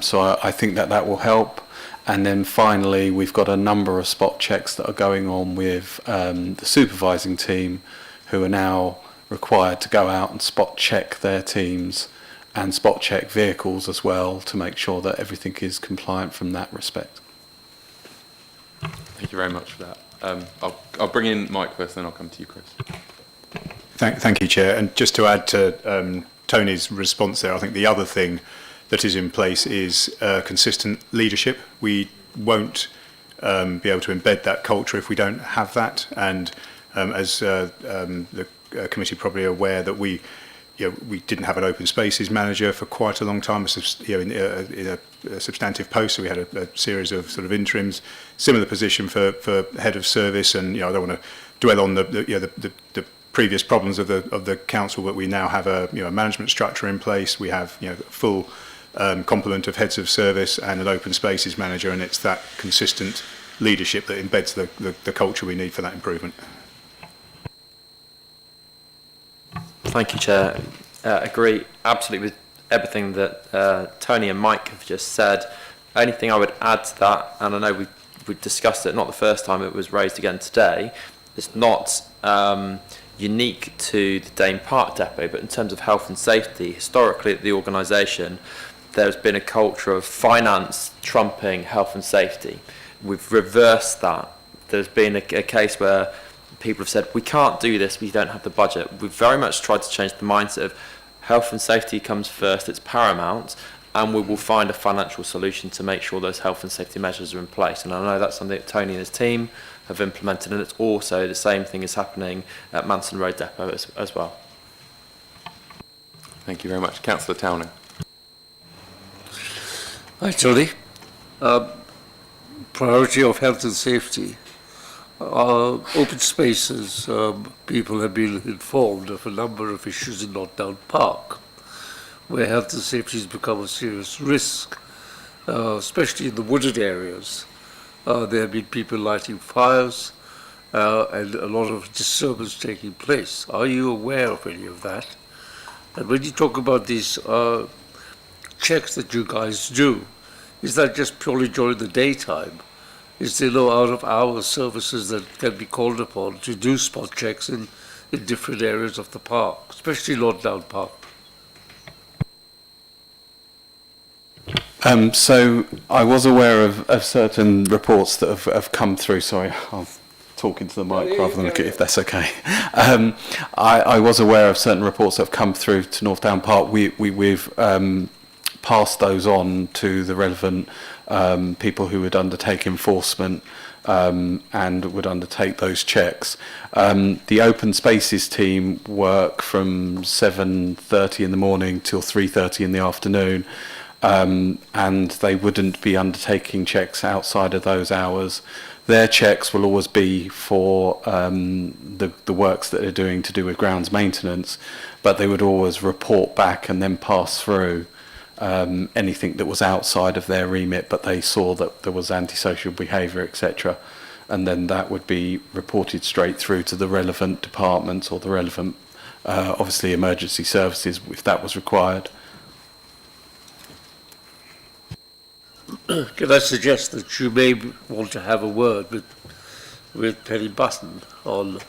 So I think that will help. And then finally, we've got a number of spot checks that are going on with the supervising team, who are now required to go out and spot check their teams and spot check vehicles as well to make sure that everything is compliant from that respect. Thank you very much for that. I'll bring in Mike first, then I'll come to you, Chris. Thank you, Chair. And just to add to Tony's response there, I think the other thing that is in place is consistent leadership. We won't be able to embed that culture if we don't have that. And as the committee probably are aware, that we didn't have an open spaces manager for quite a long time, in a substantive post. So we had a series of sort of interims. Similar position for head of service, and I don't want to dwell on the previous problems of the council, but we now have a management structure in place. We have full complement of heads of service and an open spaces manager, and it's that consistent leadership that embeds the culture we need for that improvement. Thank you, Chair. Agree absolutely with everything that Tony and Mike have just said. Only thing I would add to that, and I know we've discussed it, not the first time, it was raised again today, it's not unique to the Dane Park Depot, but in terms of health and safety, historically at the organisation, there's been a culture of finance trumping health and safety. We've reversed that. There's been a case where people have said, we can't do this, we don't have the budget. We've very much tried to change the mindset of health and safety comes first, it's paramount, and we will find a financial solution to make sure those health and safety measures are in place. And I know that's something that Tony and his team have implemented, and it's also the same thing is happening at Manson Road Depot as well. Thank you very much. Councillor Towning. Hi, Tony. Priority of health and safety. Open spaces, people have been informed of a number of issues in Northdown Park, where health and safety has become a serious risk, especially in the wooded areas. There have been people lighting fires and a lot of disturbance taking place. Are you aware of any of that? And when you talk about these checks that you guys do, is that just purely during the daytime? Is there no out-of-hours services that can be called upon to do spot checks in different areas of the park, especially Lorddown Park? So I was aware of certain reports that have come through. Sorry, I'm talking to the mic rather than if that's okay. I was aware of certain reports that have come through to Northdown Park. We've passed those on to the relevant people who would undertake enforcement and would undertake those checks. The open spaces team work from 7:30 in the morning till 3:30 in the afternoon. And they wouldn't be undertaking checks outside of those hours. Their checks will always be for the works that they're doing to do with grounds maintenance, but they would always report back and then pass through anything that was outside of their remit, but they saw that there was antisocial behaviour, etc. And then that would be reported straight through to the relevant departments or the relevant, obviously, emergency services if that was required. Can I suggest that you may want to have a word with Penny Button on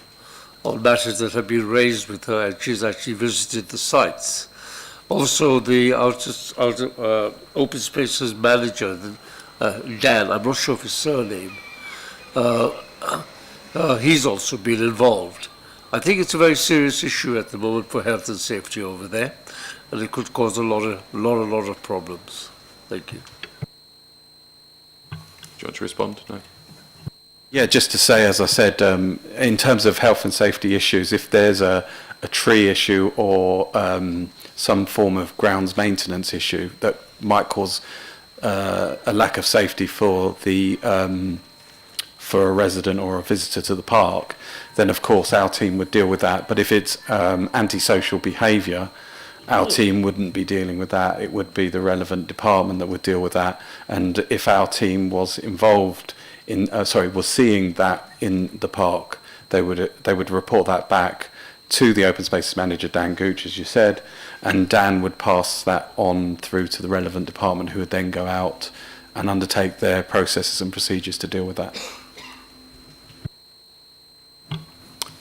matters that have been raised with her, and she's actually visited the sites. Also, the open spaces manager, Dan, I'm not sure of his surname, he's also been involved. I think it's a very serious issue at the moment for health and safety over there, and it could cause a lot of problems. Thank you. Do you want to respond? No. Yeah, just to say, as I said, in terms of health and safety issues, if there's a tree issue or some form of grounds maintenance issue that might cause a lack of safety for for a resident or a visitor to the park, then of course our team would deal with that. But if it's antisocial behaviour, our team wouldn't be dealing with that. It would be the relevant department that would deal with that. And if our team was involved in, was seeing that in the park, they would report that back to the open spaces manager, Dan Gooch, as you said, and Dan would pass that on through to the relevant department, who would then go out and undertake their processes and procedures to deal with that.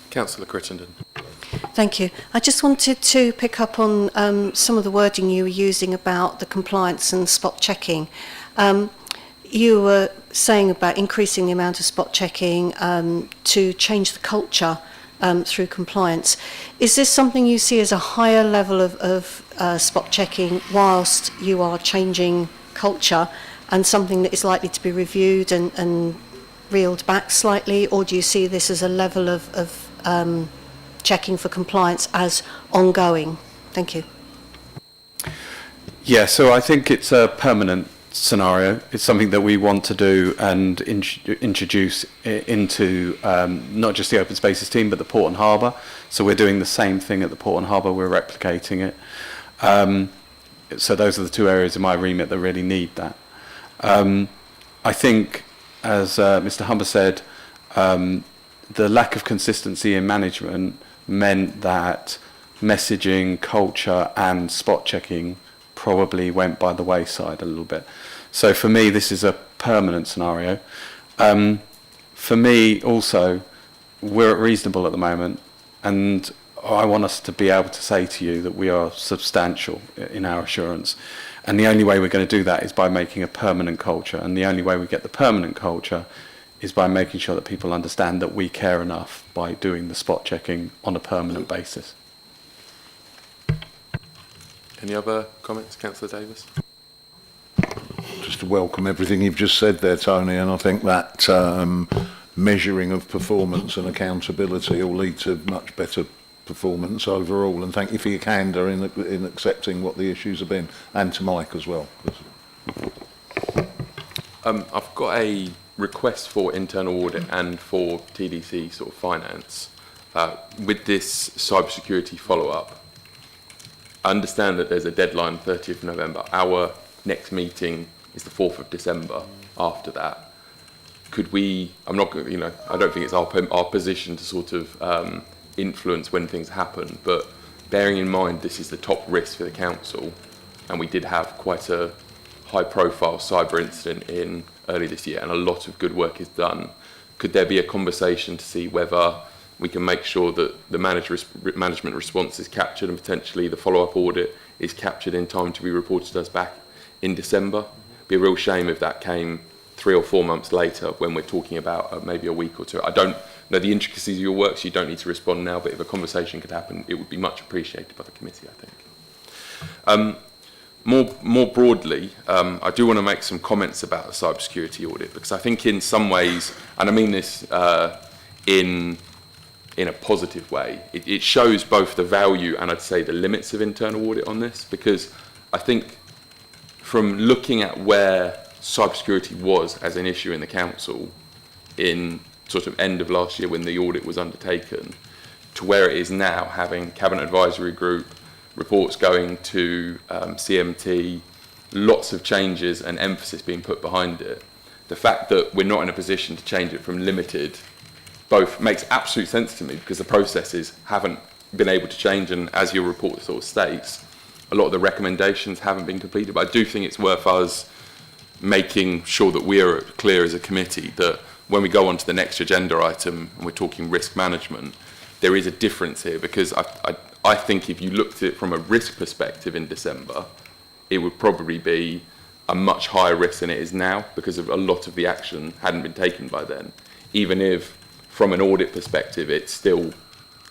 Councillor Crittenden. Thank you. I just wanted to pick up on some of the wording you were using about the compliance and spot checking. You were saying about increasing the amount of spot checking to change the culture through compliance. Is this something you see as a higher level of spot checking whilst you are changing culture, and something that is likely to be reviewed and reeled back slightly, or do you see this as a level of checking for compliance as ongoing? Thank you. Yeah, so I think it's a permanent scenario. It's something that we want to do and introduce into not just the open spaces team, but the Port and Harbour. So we're doing the same thing at the Port and Harbour, we're replicating it. So those are the two areas in my remit that really need that. I think, as Mr. Humber said, the lack of consistency in management meant that messaging, culture and spot checking probably went by the wayside a little bit. So for me, this is a permanent scenario. For me also, we're at reasonable at the moment, and I want us to be able to say to you that we are substantial in our assurance. And the only way we're going to do that is by making a permanent culture. And the only way we get the permanent culture is by making sure that people understand that we care enough by doing the spot checking on a permanent basis. Any other comments, Councillor Davis? Just to welcome everything you've just said there, Tony, and I think that measuring of performance and accountability will lead to much better performance overall, and thank you for your candour in accepting what the issues have been, and to Mike as well. I've got a request for internal audit and for TDC sort of finance. With this cybersecurity follow-up, I understand that there's a deadline 30th of November. Our next meeting is the 4th of December after that. Could we, I'm not going to, I don't think it's our position to sort of influence when things happen, but bearing in mind this is the top risk for the council, and we did have quite a high-profile cyber incident in early this year, and a lot of good work is done. Could there be a conversation to see whether we can make sure that the management response is captured and potentially the follow-up audit is captured in time to be reported to us back in December? It'd be a real shame if that came 3 or 4 months later when we're talking about maybe a week or two. I don't know the intricacies of your work, so you don't need to respond now, but if a conversation could happen, it would be much appreciated by the committee, I think. More broadly, I do want to make some comments about the cybersecurity audit, because I think in some ways, and I mean this in a positive way, it shows both the value and I'd say the limits of internal audit on this, because I think from looking at where cybersecurity was as an issue in the council in sort of end of last year when the audit was undertaken, to where it is now, having Cabinet Advisory Group, reports going to CMT, lots of changes and emphasis being put behind it. The fact that we're not in a position to change it from limited both makes absolute sense to me, because the processes haven't been able to change, and as your report sort of states, a lot of the recommendations haven't been completed. But I do think it's worth us making sure that we are clear as a committee that when we go on to the next agenda item and we're talking risk management, there is a difference here, because I think if you looked at it from a risk perspective in December, it would probably be a much higher risk than it is now, because of a lot of the action hadn't been taken by then, even if from an audit perspective it's still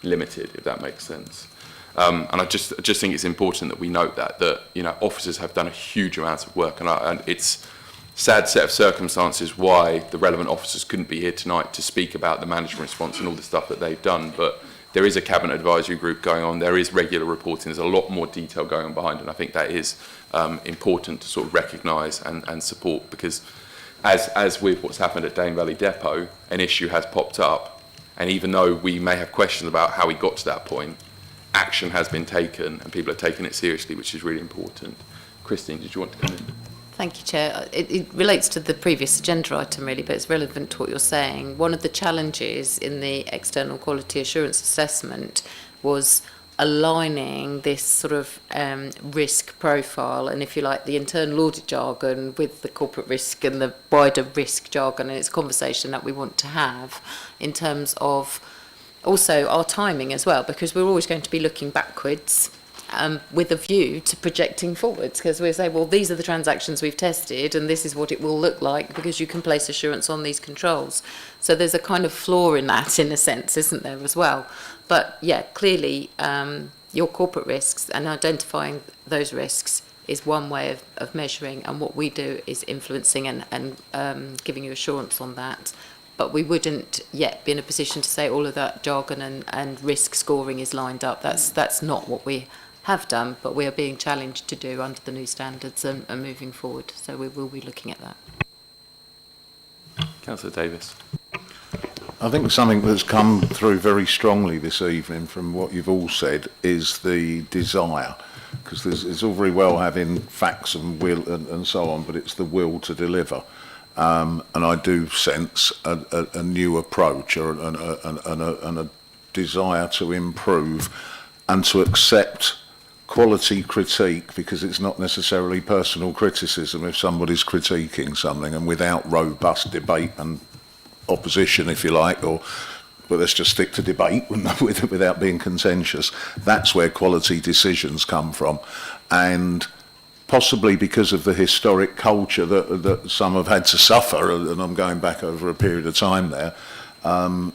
limited, if that makes sense. And I just think it's important that we note that officers have done a huge amount of work, and it's sad set of circumstances why the relevant officers couldn't be here tonight to speak about the management response and all the stuff that they've done. But there is a Cabinet Advisory Group going on, there is regular reporting, there's a lot more detail going on behind, and I think that is important to sort of recognise and support, because as with what's happened at Dane Valley Depot, an issue has popped up, and even though we may have questions about how we got to that point, action has been taken and people are taking it seriously, which is really important. Christine, did you want to come in? Thank you, Chair. It relates to the previous agenda item, really, but it's relevant to what you're saying. One of the challenges in the external quality assurance assessment was aligning this sort of risk profile and, if you like, the internal audit jargon with the corporate risk and the wider risk jargon, and it's a conversation that we want to have in terms of also our timing as well, because we're always going to be looking backwards with a view to projecting forwards, because we say, well, these are the transactions we've tested and this is what it will look like because you can place assurance on these controls. So there's a kind of flaw in that, in a sense, isn't there, as well? But yeah, clearly your corporate risks and identifying those risks is one way of measuring, and what we do is influencing and giving you assurance on that. But we wouldn't yet be in a position to say all of that jargon and risk scoring is lined up. That's not what we have done, but we are being challenged to do under the new standards and moving forward. So we will be looking at that. Councillor Davis. I think something that's come through very strongly this evening from what you've all said is the desire, because it's all very well having facts and will and so on, but it's the will to deliver. And I do sense a new approach and a desire to improve and to accept quality critique, because it's not necessarily personal criticism if somebody's critiquing something, and without robust debate and opposition, if you like, but let's just stick to debate without being contentious. That's where quality decisions come from, and possibly because of the historic culture that some have had to suffer, and I'm going back over a period of time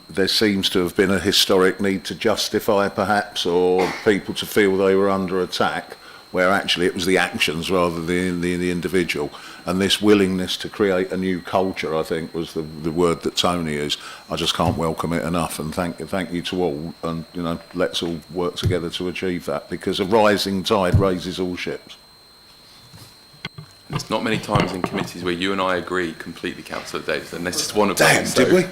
there seems to have been a historic need to justify, perhaps, or people to feel they were under attack, where actually it was the actions rather than the individual. And this willingness to create a new culture, I think, was the word that Tony used. I just can't welcome it enough, and thank you to all, and let's all work together to achieve that, because a rising tide raises all ships. There's not many times in committees where you and I agree completely, Councillor Davis, and this is one of them. them. Did we? No,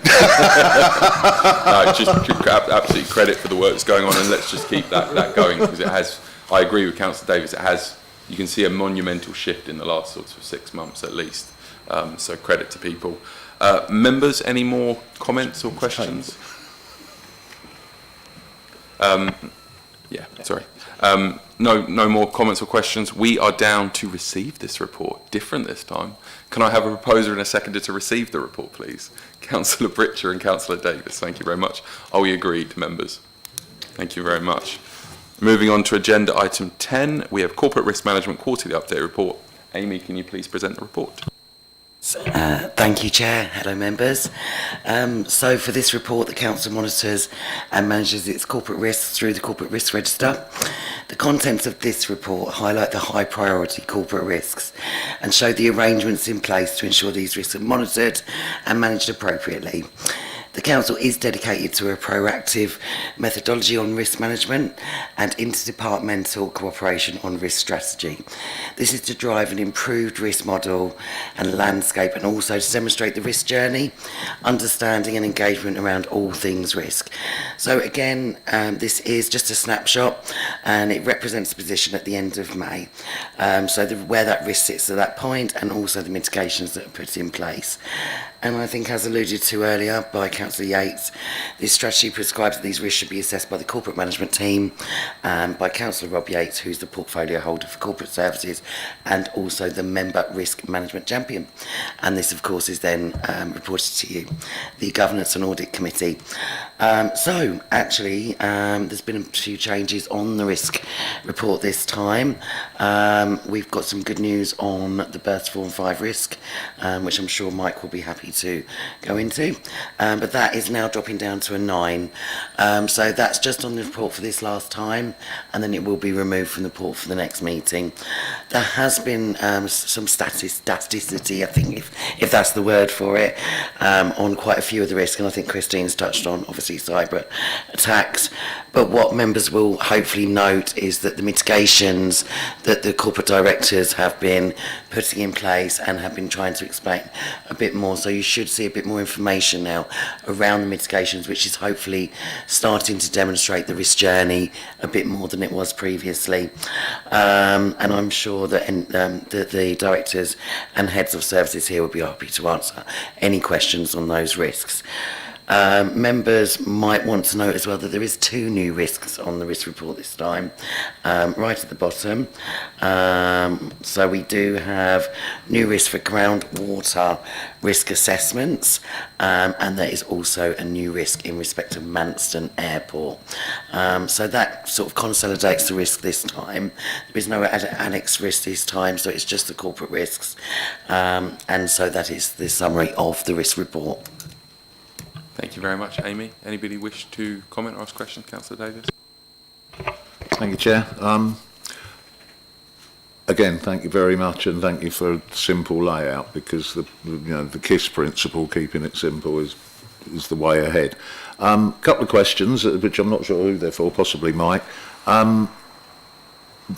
just absolute credit for the work that's going on, and let's just keep that going, because it has. I agree with Councillor Davis. It has. You can see a monumental shift in the last sort of 6 months at least. So credit to people. Members, any more comments or questions? Yeah, sorry. No more comments or questions. We are down to receive this report. Different this time. Can I have a proposer and a seconder to receive the report, please? Councillor Britcher and Councillor Davis. Thank you very much. Are we agreed, members? Thank you very much. Moving on to agenda item 10, we have Corporate Risk Management Quarterly Update Report. Amy, can you please present the report? Thank you, Chair. Hello, members. So for this report, the Council monitors and manages its corporate risks through the Corporate Risk Register. The contents of this report highlight the high priority corporate risks and show the arrangements in place to ensure these risks are monitored and managed appropriately. The Council is dedicated to a proactive methodology on risk management and interdepartmental cooperation on risk strategy. This is to drive an improved risk model and landscape, and also to demonstrate the risk journey, understanding and engagement around all things risk. So again, this is just a snapshot, and it represents the position at the end of May. Where that risk sits at that point, and also the mitigations that are put in place. And I think, as alluded to earlier by Councillor Yates, this strategy prescribes that these risks should be assessed by the corporate management team, by Councillor Rob Yates, who's the portfolio holder for corporate services, and also the member risk management champion. And this, of course, is then reported to you, the Governance and Audit Committee. There's been a few changes on the risk report this time. We've got some good news on the burst 4 and 5 risk, which I'm sure Mike will be happy to go into, but that is now dropping down to a 9. So that's just on the report for this last time, and then it will be removed from the report for the next meeting. There has been some staticity, I think, if that's the word for it, on quite a few of the risks, and I think Christine's touched on, obviously, cyber attacks. But what members will hopefully note is that the mitigations that the corporate directors have been putting in place and have been trying to explain a bit more. So you should see a bit more information now around the mitigations, which is hopefully starting to demonstrate the risk journey a bit more than it was previously. And I'm sure that the directors and heads of services here will be happy to answer any questions on those risks. Members might want to note as well that there is 2 new risks on the risk report this time, right at the bottom. So we do have new risk for groundwater risk assessments, and there is also a new risk in respect of Manston Airport. So that sort of consolidates the risk this time. There is no annex risk this time, so it's just the corporate risks. And so that is the summary of the risk report. Thank you very much, Amy. Anybody wish to comment or ask questions? Councillor Davis. Thank you, Chair. Again, thank you very much, and thank you for a simple layout, because the KISS principle, keeping it simple, is the way ahead. Couple of questions, which I'm not sure who they're for, possibly Mike.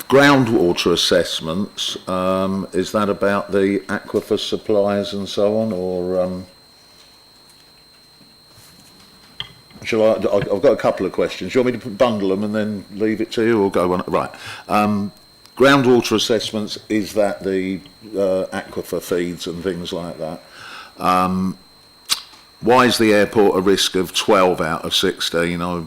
Groundwater assessments, is that about the aquifer supplies and so on, or shall I? I've got a couple of questions. Do you want me to bundle them and then leave it to you, or go on? Right. Groundwater assessments, is that the aquifer feeds and things like that? Why is the airport a risk of 12 out of 16? I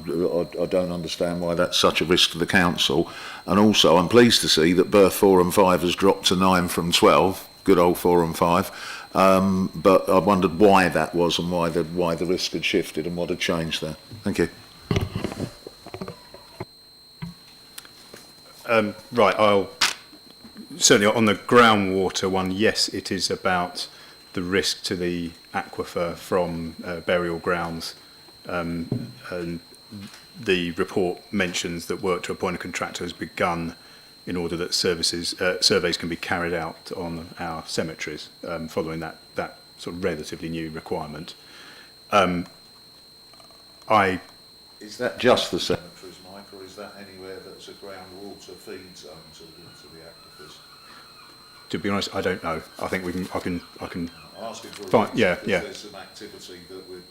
don't understand why that's such a risk to the council. And also, I'm pleased to see that berth 4 and 5 has dropped to 9 from 12. Good old 4 and 5. But I wondered why that was, and why the risk had shifted and what had changed there. Thank you. Right, I'll certainly on the groundwater one, yes, it is about the risk to the aquifer from burial grounds, and the report mentions that work to appoint a contractor has begun in order that surveys can be carried out on our cemeteries, following that sort of relatively new requirement. Is that just the cemeteries, Mike, or is that anywhere that's a groundwater feed zone to the aquifers? To be honest, I don't know. I think I can. I'm asking for fine. Yeah. There's some activity that we're.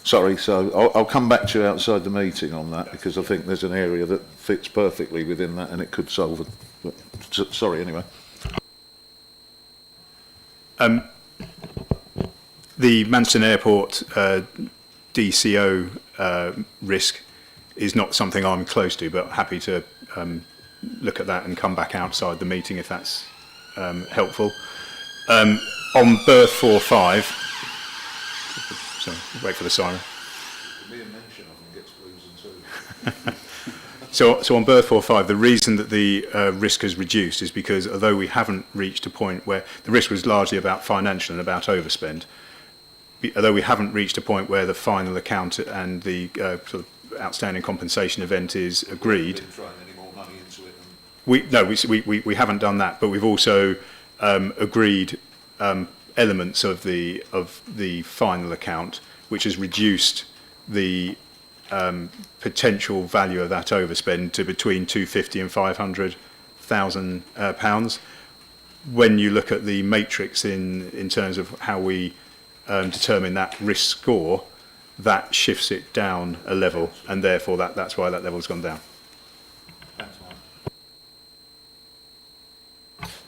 Sorry, so I'll come back to you outside the meeting on that, because I think there's an area that fits perfectly within that, and it could solve it. But, sorry, anyway. The Manston Airport DCO risk is not something I'm close to, but happy to look at that and come back outside the meeting if that's helpful. On berth 4-5, sorry, wait for the siren. So on berth 4-5, the reason that the risk has reduced is because although we haven't reached a point where the risk was largely about financial and about overspend, although we haven't reached a point where the final account and the sort of outstanding compensation event is agreed. We haven't done that, but we've also agreed elements of the final account, which has reduced the potential value of that overspend to between 250 and 500,000 pounds. When you look at the matrix in terms of how we determine that risk score, that shifts it down a level, and therefore that's why that level's gone down.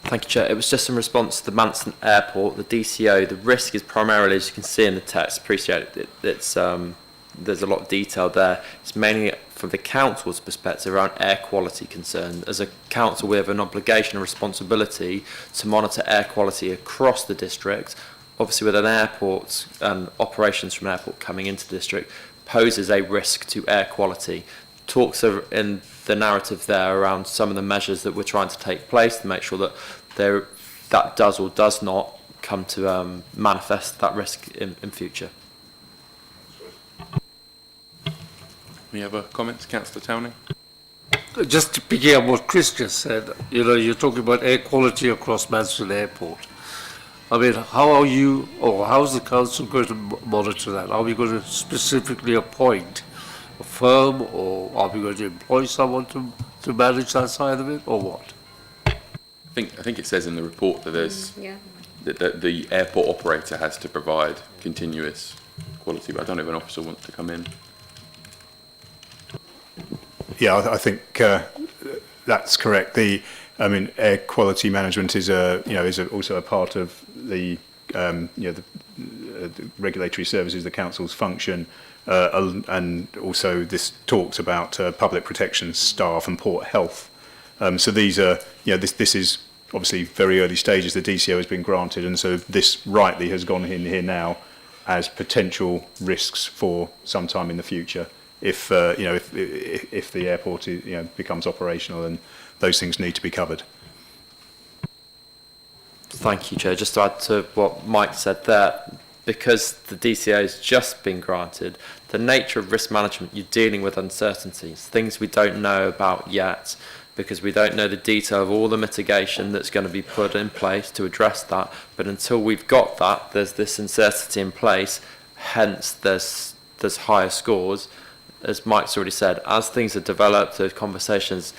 Thank you, Chair. It was just in response to the Manston Airport, the DCO. The risk is primarily, as you can see in the text, appreciate it, it's there's a lot of detail there. It's mainly from the council's perspective around air quality concern. As a council, we have an obligation and responsibility to monitor air quality across the district. Obviously, with an airport and operations from an airport coming into the district poses a risk to air quality. Talks are in the narrative there around some of the measures that we're trying to take place to make sure that that does or does not come to manifest that risk in future. Any other comments, Councillor Townley? Just to pick up what Chris just said, you're talking about air quality across Manston Airport. I mean, how are you, or how is the council going to monitor that? Are we going to specifically appoint a firm, or are we going to employ someone to manage that side of it, or what? I think it says in the report that there's that the airport operator has to provide continuous quality, but I don't know if an officer wants to come in. Yeah, I think that's correct. Air quality management is also a part of the regulatory services, the council's function, and also this talks about public protection staff and port health. So these are, this is obviously very early stages. The DCO has been granted, and so this rightly has gone in here now as potential risks for some time in the future. If the airport becomes operational, and those things need to be covered. Thank you, Chair. Just to add to what Mike said there, because the DCO has just been granted, the nature of risk management, you're dealing with uncertainties, things we don't know about yet, because we don't know the detail of all the mitigation that's going to be put in place to address that. But until we've got that, there's this uncertainty in place, hence there's higher scores. As Mike's already said, as things are developed, those conversations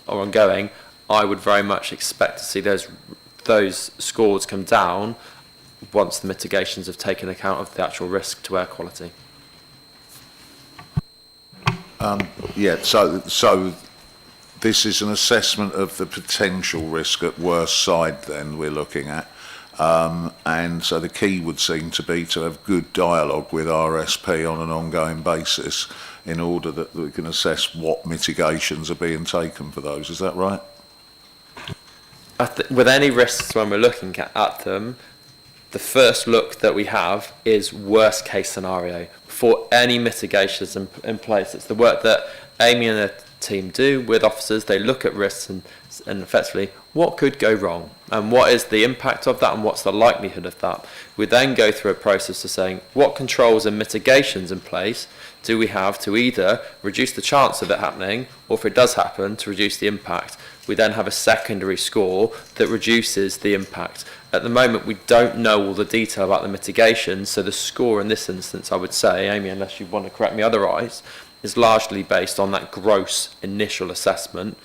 are ongoing, I would very much expect to see those scores come down once the mitigations have taken account of the actual risk to air quality. So this is an assessment of the potential risk at worst side then we're looking at. And so the key would seem to be to have good dialogue with RSP on an ongoing basis in order that we can assess what mitigations are being taken for those. Is that right? With any risks, when we're looking at them, the first look that we have is worst case scenario before any mitigations in place. It's the work that Amy and her team do with officers. They look at risks and effectively what could go wrong and what is the impact of that and what's the likelihood of that. We then go through a process of saying what controls and mitigations in place do we have to either reduce the chance of it happening, or if it does happen, to reduce the impact. We then have a secondary score that reduces the impact. At the moment, we don't know all the detail about the mitigation, so the score in this instance, I would say, Amy, unless you want to correct me otherwise, is largely based on that gross initial assessment.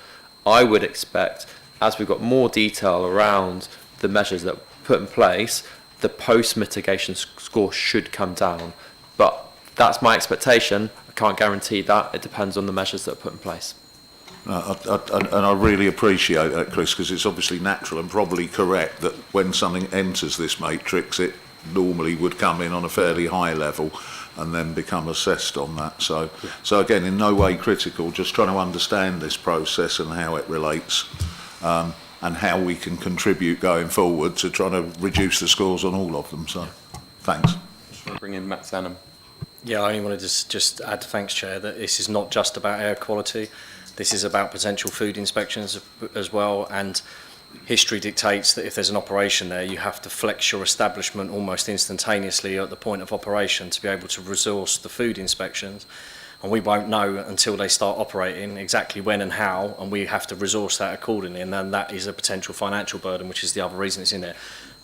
I would expect, as we've got more detail around the measures that were put in place, the post-mitigation score should come down. But that's my expectation. I can't guarantee that. It depends on the measures that are put in place. And I really appreciate that, Chris, because it's obviously natural and probably correct that when something enters this matrix, it normally would come in on a fairly high level and then become assessed on that. So again, in no way critical, just trying to understand this process and how it relates, and how we can contribute going forward to trying to reduce the scores on all of them. So, thanks. Just want to bring in Matt Sanham. Yeah, I only wanted to just add, thanks, Chair, that this is not just about air quality. This is about potential food inspections as well, and history dictates that if there's an operation there, you have to flex your establishment almost instantaneously at the point of operation to be able to resource the food inspections. And we won't know until they start operating exactly when and how, and we have to resource that accordingly, and then that is a potential financial burden, which is the other reason it's in there.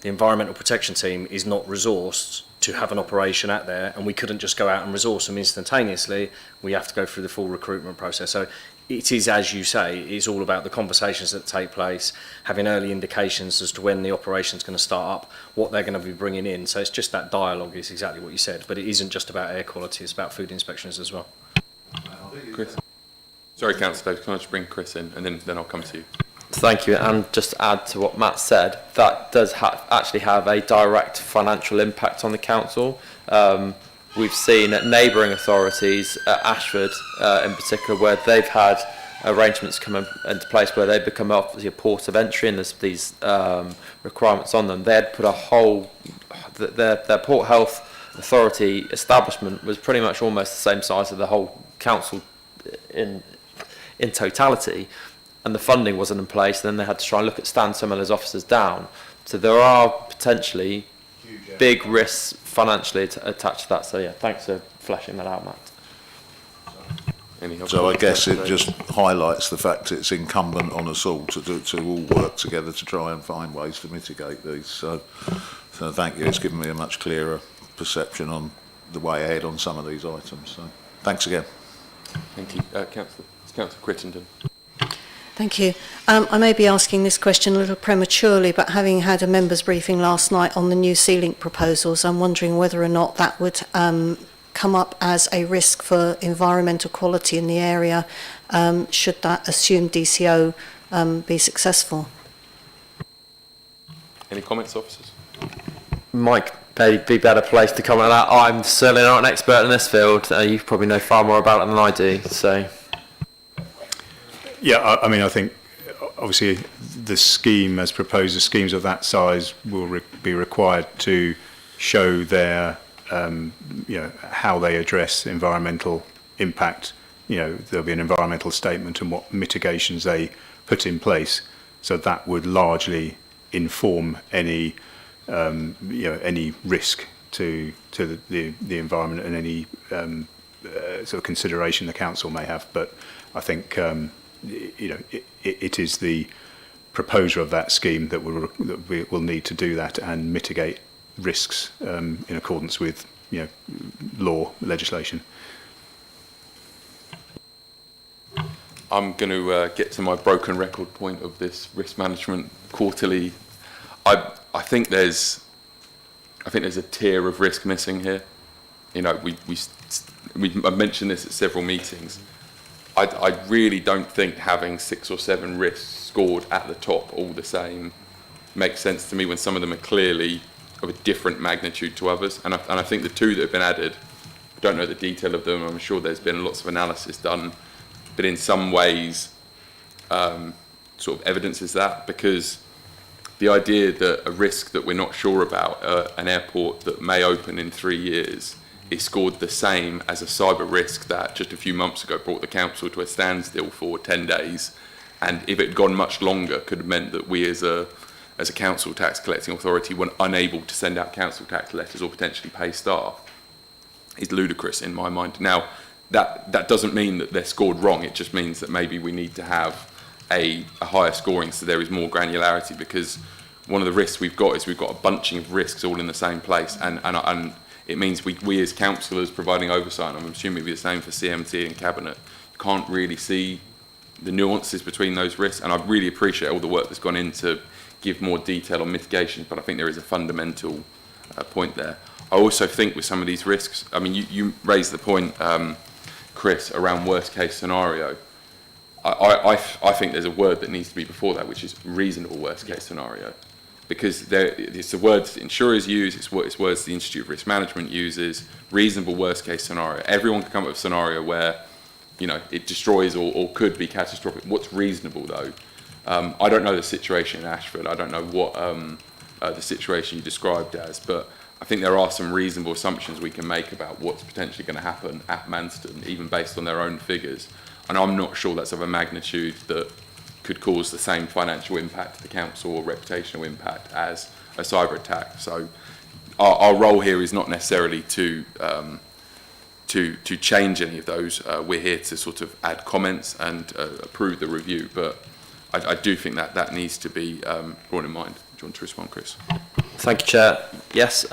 The environmental protection team is not resourced to have an operation at there, and we couldn't just go out and resource them instantaneously. We have to go through the full recruitment process. So it is, as you say, it's all about the conversations that take place, having early indications as to when the operation's going to start up, what they're going to be bringing in. So it's just that dialogue is exactly what you said, but it isn't just about air quality, it's about food inspections as well. Chris. Sorry, Councillor, can I just bring Chris in and then I'll come to you. Thank you, and just to add to what Matt said, that does actually have a direct financial impact on the council. We've seen at neighbouring authorities, at Ashford in particular, where they've had arrangements come into place where they become obviously a port of entry and there's these requirements on them. They had put a whole, their Port Health Authority establishment was pretty much almost the same size as the whole council in totality, and the funding wasn't in place. Then they had to try and look at stand some of those officers down. So there are potentially big risks financially attached to that. So yeah, thanks for fleshing that out, Matt. So I guess it just highlights the fact it's incumbent on us all to all work together to try and find ways to mitigate these. So thank you. It's given me a much clearer perception on the way ahead on some of these items. So thanks again. Thank you. Councillor Crittenden. Thank you. I may be asking this question a little prematurely, but having had a members' briefing last night on the new C-Link proposals, I'm wondering whether or not that would come up as a risk for environmental quality in the area, should that assumed DCO be successful. Any comments, officers? Mike maybe be better placed to comment on that. I'm certainly not an expert in this field. You probably know far more about it than I do. So, yeah, I mean, I think obviously the scheme as proposed, the schemes of that size will be required to show their, how they address environmental impact. There'll be an environmental statement and what mitigations they put in place. So that would largely inform any, any risk to the environment and any sort of consideration the council may have. But I think, it is the proposer of that scheme that we will need to do that and mitigate risks in accordance with, law, legislation. I'm going to get to my broken record point of this risk management quarterly. I think there's a tier of risk missing here. I've mentioned this at several meetings. I really don't think having 6 or 7 risks scored at the top all the same makes sense to me when some of them are clearly of a different magnitude to others. And I think the 2 that have been added, I don't know the detail of them. I'm sure there's been lots of analysis done, but in some ways sort of evidences that, because the idea that a risk that we're not sure about, an airport that may open in 3 years, is scored the same as a cyber risk that just a few months ago brought the council to a standstill for 10 days. And if it had gone much longer, could have meant that we as a council tax collecting authority were unable to send out council tax letters or potentially pay staff, is ludicrous in my mind. Now, that doesn't mean that they're scored wrong. It just means that maybe we need to have a higher scoring so there is more granularity, because one of the risks we've got is we've got a bunching of risks all in the same place, and it means we as councillors providing oversight, and I'm assuming it'll be the same for CMT and Cabinet, can't really see the nuances between those risks. And I really appreciate all the work that's gone in to give more detail on mitigation, but I think there is a fundamental point there. I also think with some of these risks, I mean, you raised the point, Chris, around worst case scenario. I think there's a word that needs to be before that, which is reasonable worst case scenario, because it's the words that insurers use, it's words the Institute of Risk Management uses. Reasonable worst case scenario. Everyone can come up with a scenario where, it destroys or could be catastrophic. What's reasonable though? I don't know the situation in Ashford. I don't know what the situation you described as, but I think there are some reasonable assumptions we can make about what's potentially going to happen at Manston, even based on their own figures. And I'm not sure that's of a magnitude that could cause the same financial impact to the council or reputational impact as a cyber attack. So our role here is not necessarily to change any of those. We're here to sort of add comments and approve the review, but I do think that needs to be brought in mind. Do you want to respond, Chris? Thank you, Chair. Yes,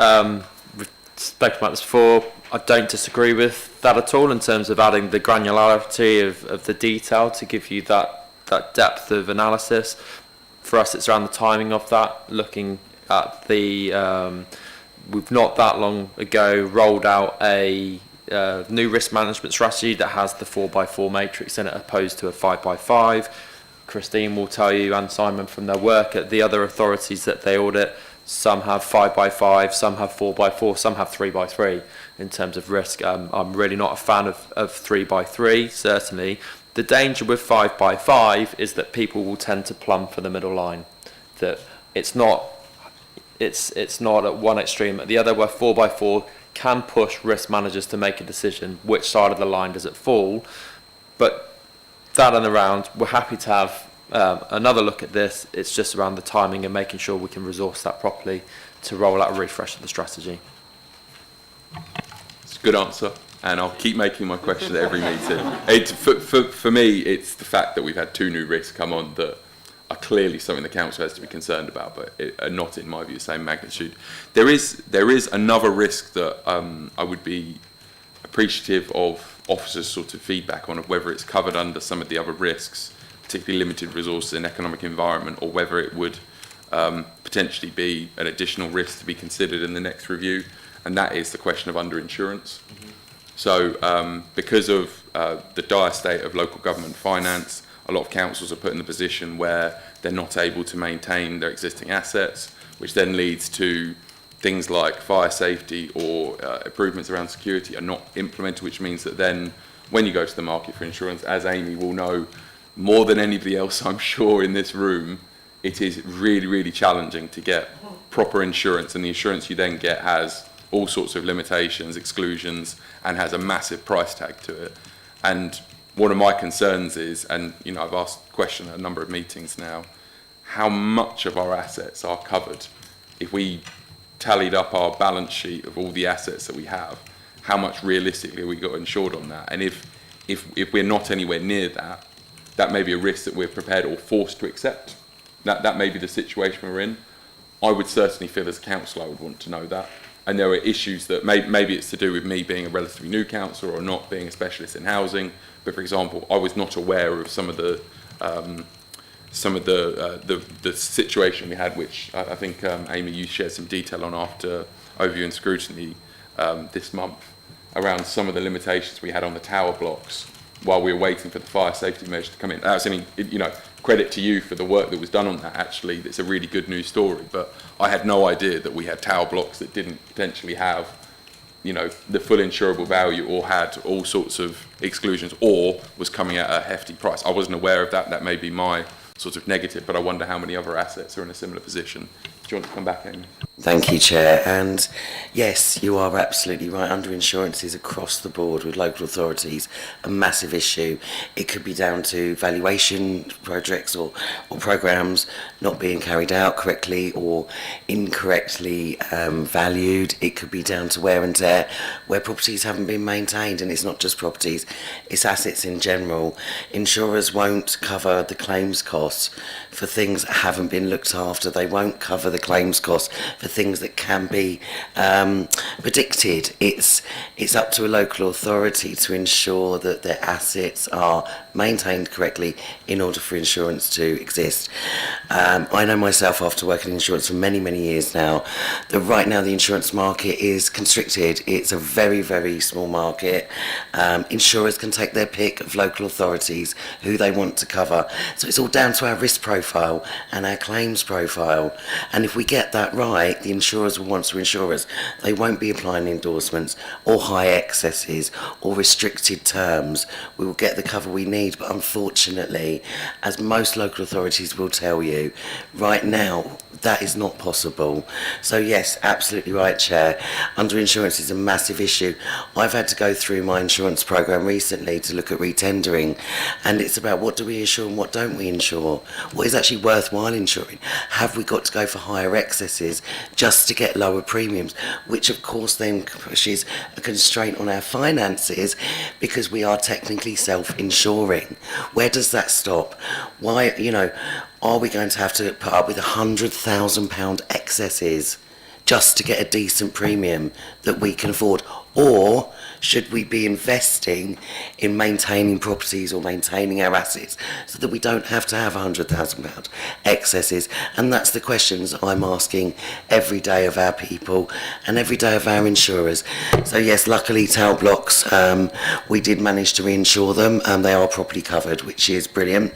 we've spoken about this before. I don't disagree with that at all in terms of adding the granularity of the detail to give you that depth of analysis. For us, it's around the timing of that, looking at we've not that long ago rolled out a new risk management strategy that has the 4x4 matrix in it opposed to a 5x5. Christine will tell you, and Simon, from their work at the other authorities that they audit, some have 5x5, some have 4x4, some have 3x3 in terms of risk. I'm really not a fan of 3x3, certainly. The danger with 5x5 is that people will tend to plumb for the middle line. That it's not at one extreme at the other, where 4x4 can push risk managers to make a decision which side of the line does it fall. But that and around, we're happy to have another look at this. It's just around the timing and making sure we can resource that properly to roll out a refresh of the strategy. It's a good answer, and I'll keep making my question at every meeting. For me, it's the fact that we've had 2 new risks come on that are clearly something the council has to be concerned about, but are not, in my view, the same magnitude. There is another risk that I would be appreciative of officers' sort of feedback on, of whether it's covered under some of the other risks, particularly limited resources and economic environment, or whether it would potentially be an additional risk to be considered in the next review, and that is the question of underinsurance. So because of the dire state of local government finance, a lot of councils are put in the position where they're not able to maintain their existing assets, which then leads to things like fire safety or improvements around security are not implemented, which means that then when you go to the market for insurance, as Amy will know more than anybody else, I'm sure, in this room, it is really, really challenging to get proper insurance, and the insurance you then get has all sorts of limitations, exclusions, and has a massive price tag to it. And one of my concerns is, and you know, I've asked the question at a number of meetings now, how much of our assets are covered? If we tallied up our balance sheet of all the assets that we have, how much realistically we got insured on that? And if we're not anywhere near that, that may be a risk that we're prepared or forced to accept. That may be the situation we're in. I would certainly feel as a councillor I would want to know that. And there are issues that maybe it's to do with me being a relatively new councillor or not being a specialist in housing. But for example, I was not aware of some of the situation we had, which I think Amy, you shared some detail on after overview and scrutiny this month, around some of the limitations we had on the tower blocks while we were waiting for the fire safety measure to come in. That's any, you know, credit to you for the work that was done on that. Actually, it's a really good news story. But I had no idea that we had tower blocks that didn't potentially have, you know, the full insurable value, or had all sorts of exclusions, or was coming at a hefty price. I wasn't aware of that. That may be my sort of negative, but I wonder how many other assets are in a similar position. Do you want to come back, Amy? Thank you, Chair. And yes, you are absolutely right. Under-insurances across the board with local authorities, a massive issue. It could be down to valuation projects or programmes not being carried out correctly or incorrectly valued. It could be down to wear and tear, where properties haven't been maintained. And it's not just properties, it's assets in general. Insurers won't cover the claims costs for things that haven't been looked after. They won't cover the claims costs for things that can be predicted. It's up to a local authority to ensure that their assets are maintained correctly in order for insurance to exist. I know myself, after working in insurance for many, many years now, that right now the insurance market is constricted. It's a very, very small market. Insurers can take their pick of local authorities who they want to cover. So it's all down to our risk profile and our claims profile. And if we get that right, the insurers will want to insure us. They won't be applying endorsements or high excesses or restricted terms. We will get the cover we need, but unfortunately, as most local authorities will tell you, right now that is not possible. So yes, absolutely right, Chair. Under-insurance is a massive issue. I've had to go through my insurance programme recently to look at retendering, and it's about what do we insure and what don't we insure? What is actually worthwhile insuring? Have we got to go for higher excesses just to get lower premiums, which of course then pushes a constraint on our finances because we are technically self-insuring. Where does that stop? Why, you know, are we going to have to put up with £100,000 excesses just to get a decent premium that we can afford? Or should we be investing in maintaining properties or maintaining our assets so that we don't have to have £100,000 excesses? And that's the questions I'm asking every day of our people and every day of our insurers. So yes, luckily tower blocks, we did manage to reinsure them, and they are properly covered, which is brilliant.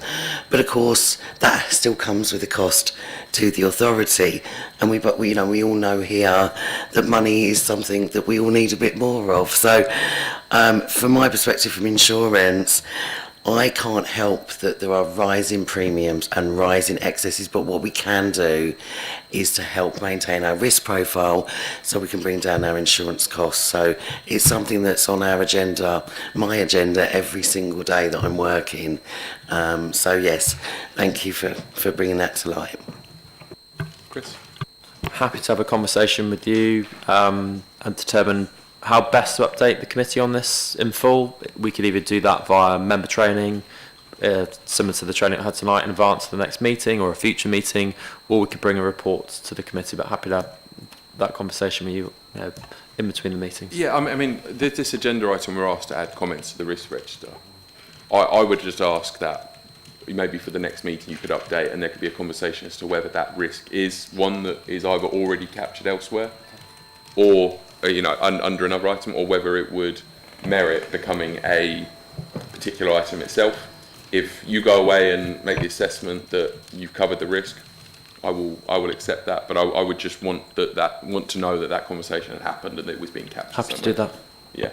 But of course, that still comes with a cost to the authority. And we all know here that money is something that we all need a bit more of. So from my perspective from insurance, I can't help that there are rising premiums and rising excesses, but what we can do is to help maintain our risk profile so we can bring down our insurance costs. So it's something that's on our agenda, my agenda, every single day that I'm working. So yes, thank you for bringing that to light. Chris? Happy to have a conversation with you and determine how best to update the committee on this in full. We could either do that via member training, similar to the training I had tonight, in advance of the next meeting or a future meeting, or we could bring a report to the committee. But happy to have that conversation with you, in between the meetings. Yeah, I mean, this agenda item, we're asked to add comments to the risk register. I would just ask that maybe for the next meeting you could update, and there could be a conversation as to whether that risk is one that is either already captured elsewhere or under another item, or whether it would merit becoming a particular item itself. If you go away and make the assessment that you've covered the risk, I will accept that, but I would just want to know that conversation had happened and that it was being captured. Happy to do that. Yeah.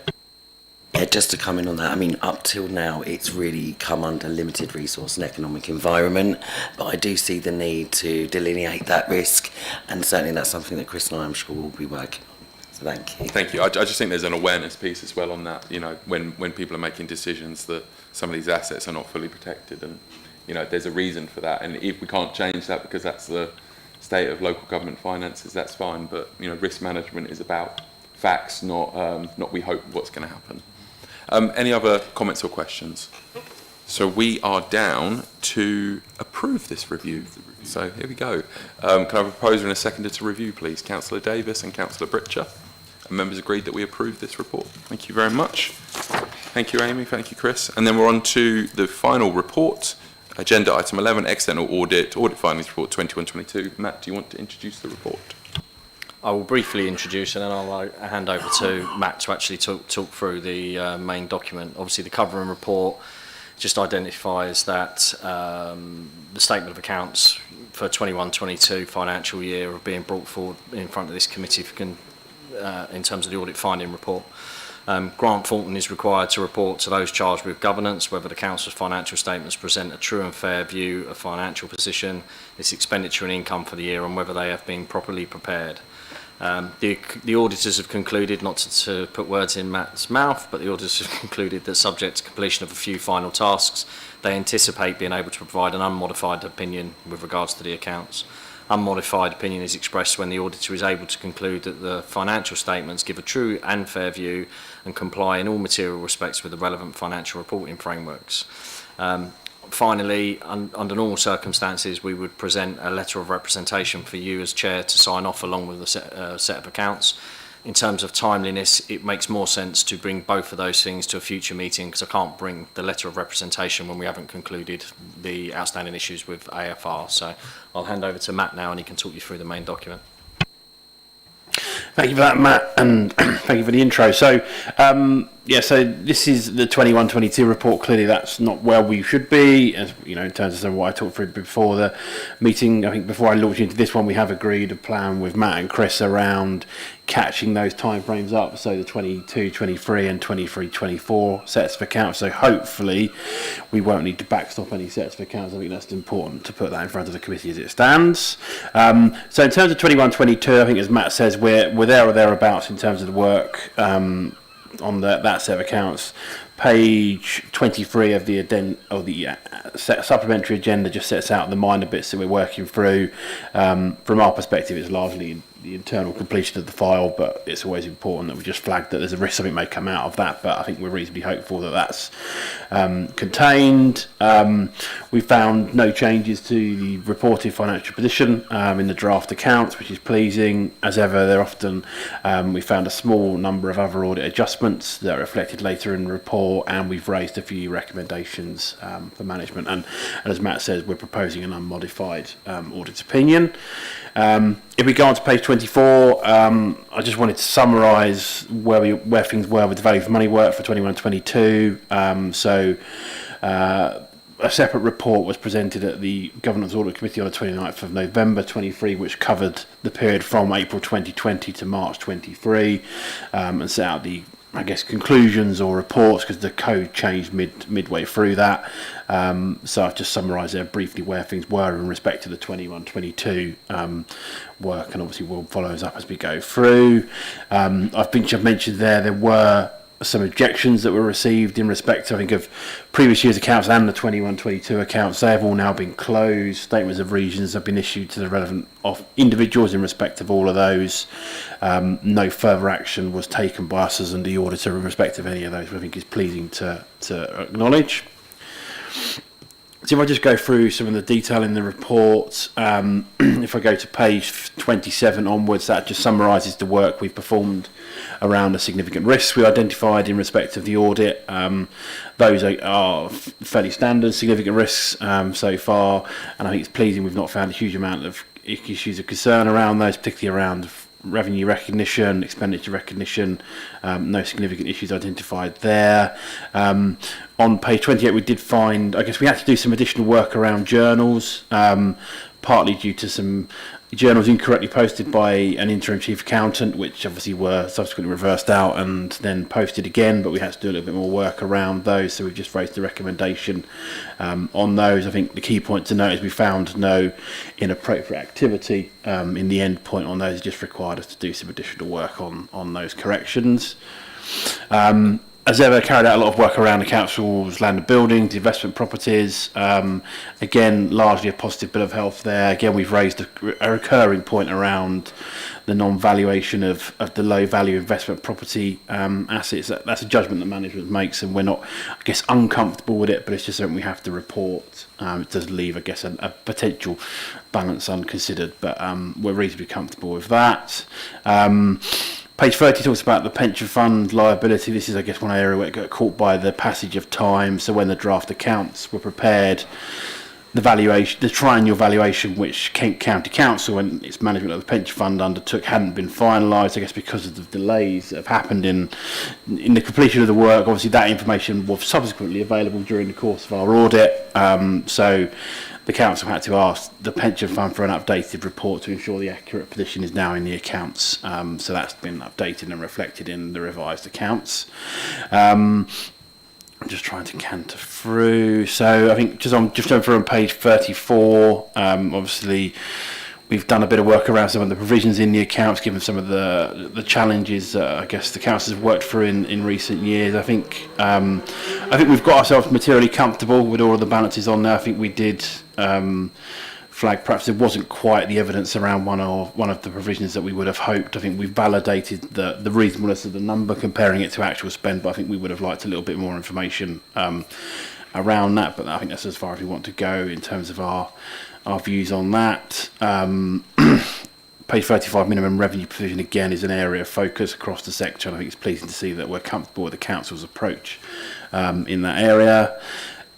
Yeah, just to come in on that, I mean, up till now, it's really come under limited resource and economic environment, but I do see the need to delineate that risk, and certainly that's something that Chris and I, I'm sure, will be working on. So thank you. Thank you. I just think there's an awareness piece as well on that, you know, when people are making decisions that some of these assets are not fully protected, and, you know, there's a reason for that, and if we can't change that because that's the state of local government finances, that's fine, but, you know, risk management is about facts, not we hope what's going to happen. Any other comments or questions? So we are down to approve this review. So here we go. Can I have a proposer and a seconder to review, please? Councillor Davis and Councillor Britcher. And members agreed that we approve this report. Thank you very much. Thank you, Amy. Thank you, Chris. And then we're on to the final report, agenda item 11, external audit findings report 21-22. Matt, do you want to introduce the report? I will briefly introduce and then I'll hand over to Matt to actually talk through the main document. Obviously, the covering report just identifies that the statement of accounts for 21-22 financial year are being brought forward in front of this committee in terms of the audit finding report. Grant Thornton is required to report to those charged with governance whether the council's financial statements present a true and fair view of financial position, its expenditure and income for the year, and whether they have been properly prepared. The auditors have concluded, not to put words in Matt's mouth, but the auditors have concluded that subject to completion of a few final tasks, they anticipate being able to provide an unmodified opinion with regards to the accounts. Unmodified opinion is expressed when the auditor is able to conclude that the financial statements give a true and fair view and comply in all material respects with the relevant financial reporting frameworks. Finally, under normal circumstances, we would present a letter of representation for you as chair to sign off along with the set of accounts. In terms of timeliness, it makes more sense to bring both of those things to a future meeting because I can't bring the letter of representation when we haven't concluded the outstanding issues with AFR. So I'll hand over to Matt now and he can talk you through the main document. Thank you for that, Matt, and thank you for the intro. So, so this is the 21-22 report. Clearly, that's not where we should be, as you know, in terms of what I talked through before the meeting. I think before I launched into this one, we have agreed a plan with Matt and Chris around catching those timeframes up. So the 22-23 and 23-24 sets of accounts. So hopefully, we won't need to backstop any sets of accounts. I think that's important to put that in front of the committee as it stands. So in terms of 21-22, I think as Matt says, we're there or thereabouts in terms of the work on that set of accounts. Page 23 of the supplementary agenda just sets out the minor bits that we're working through. From our perspective, it's largely the internal completion of the file, but it's always important that we just flag that there's a risk something may come out of that, but I think we're reasonably hopeful that that's contained. We found no changes to the reported financial position in the draft accounts, which is pleasing. As ever, they're often, we found a small number of other audit adjustments that are reflected later in the report, and we've raised a few recommendations for management. And as Matt says, we're proposing an unmodified audit opinion. If we go on to page 24, I just wanted to summarise where things were with the value for money work for 21-22. A separate report was presented at the Governance Audit Committee on the 29th of November 23, which covered the period from April 2020 to March 23, and set out the conclusions or reports, because the code changed midway through that. So I've just summarised there briefly where things were in respect to the 21-22 work, and obviously we'll follow those up as we go through. I've mentioned there were some objections that were received in respect, I think, of previous year's accounts and the 21-22 accounts. They have all now been closed. Statements of reasons have been issued to the relevant individuals in respect of all of those. No further action was taken by us as the auditor in respect of any of those, which I think is pleasing to acknowledge. So if I just go through some of the detail in the report, if I go to page 27 onwards, that just summarises the work we've performed around the significant risks we identified in respect of the audit. Those are fairly standard significant risks so far, and I think it's pleasing we've not found a huge amount of issues of concern around those, particularly around revenue recognition, expenditure recognition. No significant issues identified there. On page 28, we did find, we had to do some additional work around journals. partly due to some journals incorrectly posted by an interim chief accountant, which obviously were subsequently reversed out and then posted again, but we had to do a little bit more work around those, so we've just raised the recommendation on those. I think the key point to note is we found no inappropriate activity in the end point on those. It just required us to do some additional work on those corrections. As ever, carried out a lot of work around the council's land and buildings, investment properties. Again, largely a positive bill of health there. Again, we've raised a recurring point around the non-valuation of the low-value investment property assets. That's a judgment that management makes, and we're not, I guess, uncomfortable with it, but it's just something we have to report. It does leave, I guess, a potential balance unconsidered, but we're reasonably comfortable with that. Page 30 talks about the pension fund liability. This is, I guess, one area where it got caught by the passage of time. So when the draft accounts were prepared, the valuation, the triennial valuation which Kent County Council and its management of the pension fund undertook hadn't been finalised, I guess, because of the delays that have happened in the completion of the work. Obviously, that information was subsequently available during the course of our audit. So the council had to ask the pension fund for an updated report to ensure the accurate position is now in the accounts. So that's been updated and reflected in the revised accounts. I'm just trying to canter through. So I think just over on page 34, obviously we've done a bit of work around some of the provisions in the accounts, given some of the challenges I guess the council has worked through in recent years. I think we've got ourselves materially comfortable with all of the balances on there. I think we did flag perhaps there wasn't quite the evidence around one of the provisions that we would have hoped. I think we've validated the reasonableness of the number, comparing it to actual spend, but I think we would have liked a little bit more information around that. But I think that's as far as we want to go in terms of our views on that. Page 35, minimum revenue provision, again, is an area of focus across the sector, and I think it's pleasing to see that we're comfortable with the council's approach in that area.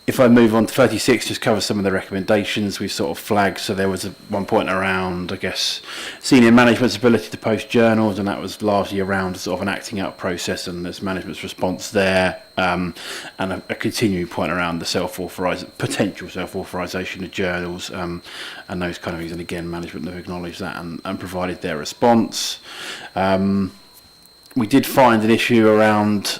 If I move on to 36, just cover some of the recommendations we sort of flagged. So there was one point around, I guess, senior management's ability to post journals, and that was largely around sort of an acting out process and there's management's response there, and a continuing point around the potential self-authorisation of journals, and those kind of things. And again, management have acknowledged that and provided their response. We did find an issue around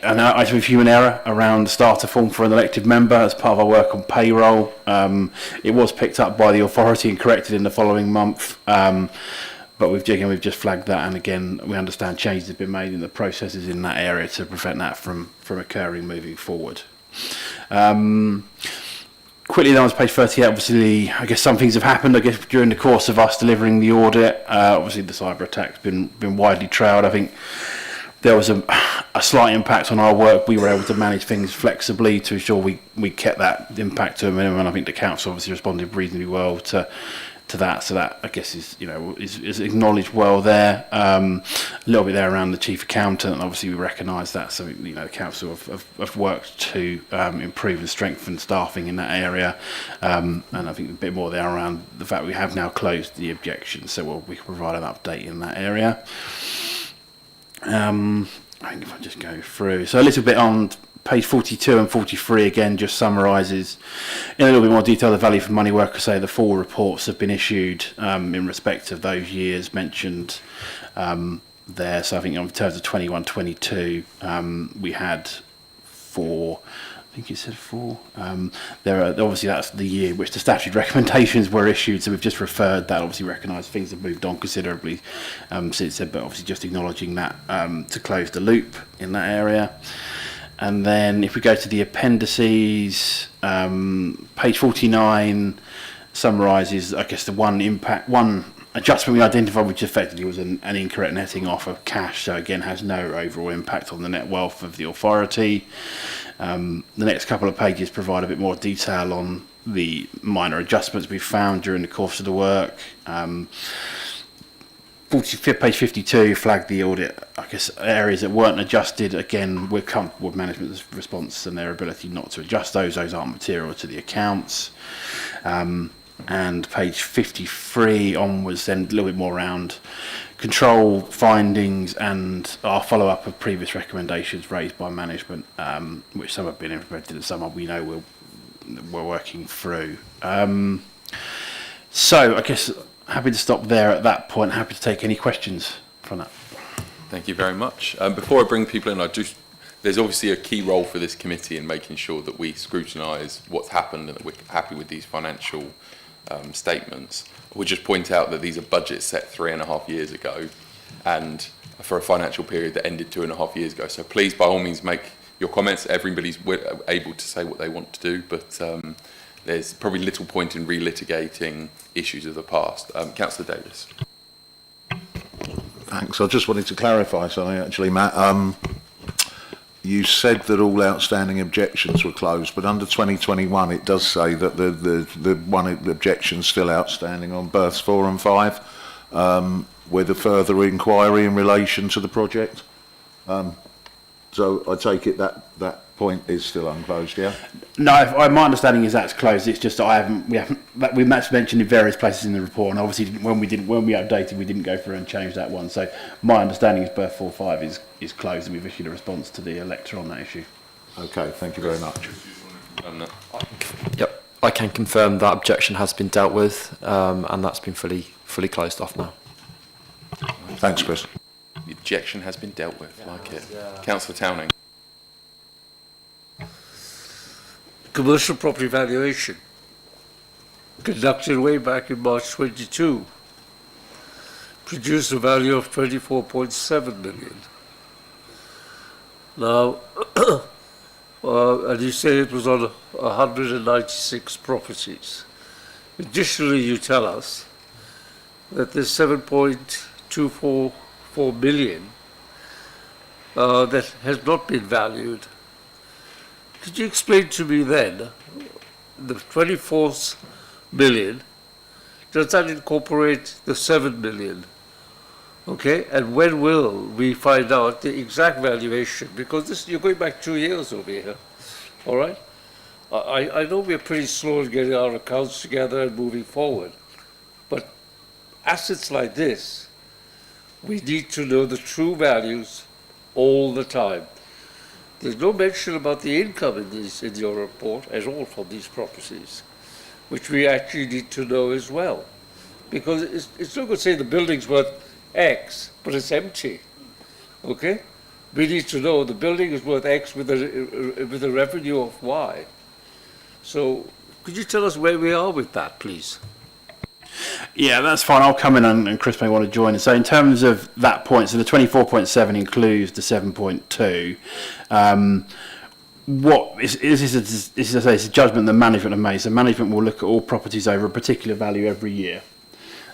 an item of human error around the starter form for an elected member as part of our work on payroll. It was picked up by the authority and corrected in the following month, but we've just flagged that, and again we understand changes have been made in the processes in that area to prevent that from occurring moving forward. Quickly then on to page 38, obviously I guess some things have happened during the course of us delivering the audit. Obviously the cyber attack's been widely trailed. I think there was a slight impact on our work. We were able to manage things flexibly to ensure we kept that impact to a minimum, and I think the council obviously responded reasonably well to that. So that, I guess, is acknowledged well there. A little bit there around the chief accountant, and obviously we recognise that. So the council have worked to improve and strengthen staffing in that area, and I think a bit more there around the fact we have now closed the objection, so we can provide an update in that area. I think if I just go through, so a little bit on page 42 and 43 again just summarises in a little bit more detail the value for money work. I say the 4 reports have been issued in respect of those years mentioned there. So I think in terms of 21-22 we had 4. I think you said 4. There are obviously that's the year which the statutory recommendations were issued, so we've just referred that. Obviously, recognise things have moved on considerably since then, but obviously just acknowledging that to close the loop in that area. And then if we go to the appendices, page 49 summarises, I guess, the one adjustment we identified, which effectively was an incorrect netting off of cash. So again, has no overall impact on the net wealth of the authority. The next couple of pages provide a bit more detail on the minor adjustments we found during the course of the work. Page 52 flagged the audit, I guess, areas that weren't adjusted. Again, we're comfortable with management's response and their ability not to adjust those. Those aren't material to the accounts. And page 53 onwards, then a little bit more around control findings and our follow-up of previous recommendations raised by management, which some have been implemented and some we know we're working through. So I guess happy to stop there at that point. Happy to take any questions from that. Thank you very much. Before I bring people in, there's obviously a key role for this committee in making sure that we scrutinise what's happened and that we're happy with these financial statements. We'll just point out that these are budgets set 3.5 years ago and for a financial period that ended 2.5 years ago. So please, by all means, make your comments. Everybody's able to say what they want to do, but there's probably little point in relitigating issues of the past. Councillor Davis. Thanks. I just wanted to clarify something, actually, Matt. You said that all outstanding objections were closed, but under 2021 it does say that the one objection still outstanding on berths 4 and 5, with a further inquiry in relation to the project. So I take it that point is still unclosed, yeah? No, my understanding is that's closed. It's just that's mentioned in various places in the report, and obviously when we updated, we didn't go through and change that one. So my understanding is berth 4-5 is closed, and we've issued a response to the elector on that issue. Okay, thank you very much. Yep, I can confirm that objection has been dealt with, and that's been fully closed off now. Thanks, Chris. The objection has been dealt with, like it. Councillor Towning. Commercial property valuation conducted way back in March 22 produced a value of 24.7 million. Now, and you say it was on 196 properties. Additionally, you tell us that there's 7.244 million that has not been valued. Could you explain to me then, the 24 million, does that incorporate the 7 million? Okay, and when will we find out the exact valuation? Because you're going back 2 years over here, all right? I know we're pretty slow in getting our accounts together and moving forward, but assets like this, we need to know the true values all the time. There's no mention about the income in your report at all from these properties, which we actually need to know as well. Because it's not going to say the building's worth X, but it's empty. Okay? We need to know the building is worth X with a revenue of Y. So could you tell us where we are with that, please? Yeah, that's fine. I'll come in and Chris may want to join us. So in terms of that point, so the 24.7 includes the 7.2. This is a judgment that management have made. So management will look at all properties over a particular value every year.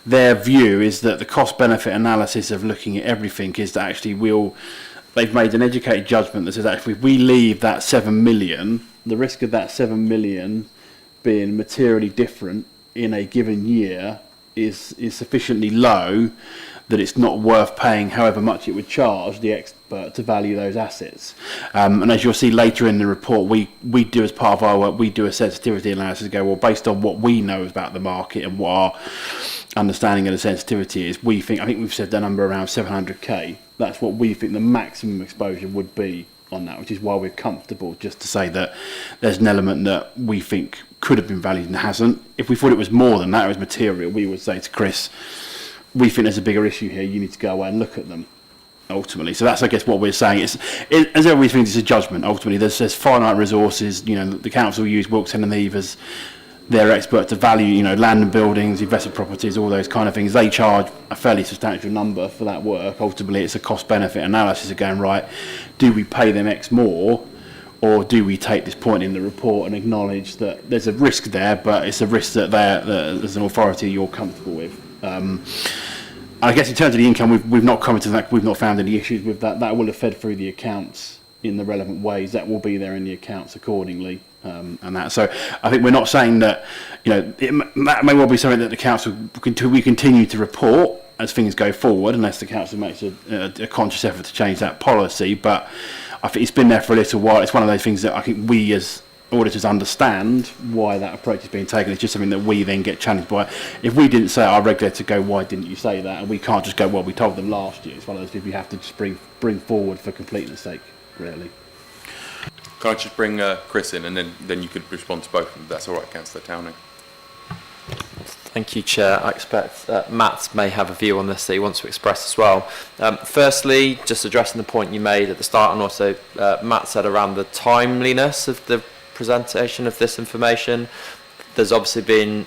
Their view is that the cost-benefit analysis of looking at everything is that actually they've made an educated judgment that says that if we leave that 7 million, the risk of that 7 million being materially different in a given year is sufficiently low that it's not worth paying however much it would charge the expert to value those assets. And as you'll see later in the report, we do, as part of our work, we do a sensitivity analysis to go, well, based on what we know about the market and what our understanding of the sensitivity is, I think we've said the number around 700k. That's what we think the maximum exposure would be on that, which is why we're comfortable just to say that there's an element that we think could have been valued and hasn't. If we thought it was more than that, it was material, we would say to Chris, we think there's a bigger issue here, you need to go away and look at them, ultimately. So that's, I guess, what we're saying. As everybody thinks, it's a judgment, ultimately. There's finite resources, the council use Wilkson and Eve as their expert to value, land and buildings, investment properties, all those kind of things. They charge a fairly substantial number for that work. Ultimately, it's a cost-benefit analysis of going, right, do we pay them X more, or do we take this point in the report and acknowledge that there's a risk there, but it's a risk that as an authority you're comfortable with. I guess in terms of the income, we've not commented on that. We've not found any issues with that. That will have fed through the accounts in the relevant ways. That will be there in the accounts accordingly. And that. So I think we're not saying that, it may well be something that the council we continue to report as things go forward, unless the council makes a conscious effort to change that policy. But I think it's been there for a little while. It's one of those things that I think we as auditors understand why that approach is being taken. It's just something that we then get challenged by. If we didn't say our regulator go, why didn't you say that? And we can't just go, well, we told them last year. It's one of those things we have to just bring forward for completeness sake, really. Can I just bring Chris in, and then you could respond to both of them? That's all right, Councillor Towning. Thank you, Chair. I expect Matt may have a view on this that he wants to express as well. Firstly, just addressing the point you made at the start, and also Matt said around the timeliness of the presentation of this information. There's obviously been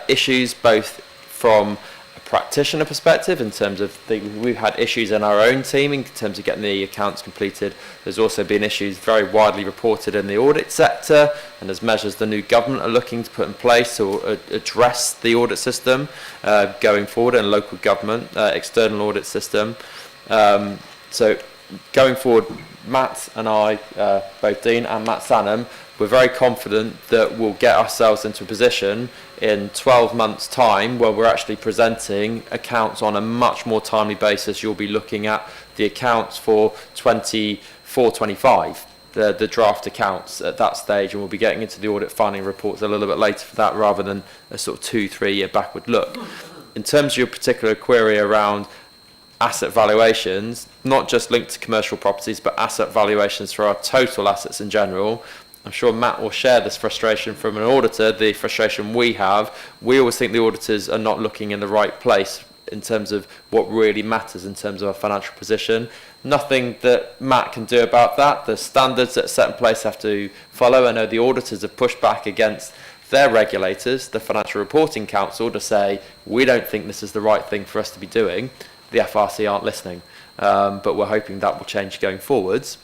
issues both from a practitioner perspective in terms of we've had issues in our own team in terms of getting the accounts completed. There's also been issues very widely reported in the audit sector, and there's measures the new government are looking to put in place to address the audit system going forward, and local government external audit system. So going forward, Matt and I, both Dean and Matt Sanham, we're very confident that we'll get ourselves into a position in 12 months' time where we're actually presenting accounts on a much more timely basis. You'll be looking at the accounts for 24-25, the draft accounts at that stage, and we'll be getting into the audit finding reports a little bit later for that, rather than a sort of 2-3 year backward look. In terms of your particular query around asset valuations, not just linked to commercial properties, but asset valuations for our total assets in general, I'm sure Matt will share this frustration from an auditor, the frustration we have. We always think the auditors are not looking in the right place in terms of what really matters in terms of our financial position. Nothing that Matt can do about that. The standards that are set in place have to follow. I know the auditors have pushed back against their regulators, the Financial Reporting Council, to say, we don't think this is the right thing for us to be doing. The FRC aren't listening, but we're hoping that will change going forwards.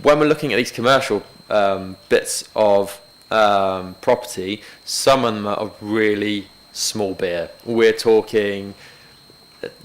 When we're looking at these commercial bits of property, some of them are really small beer. We're talking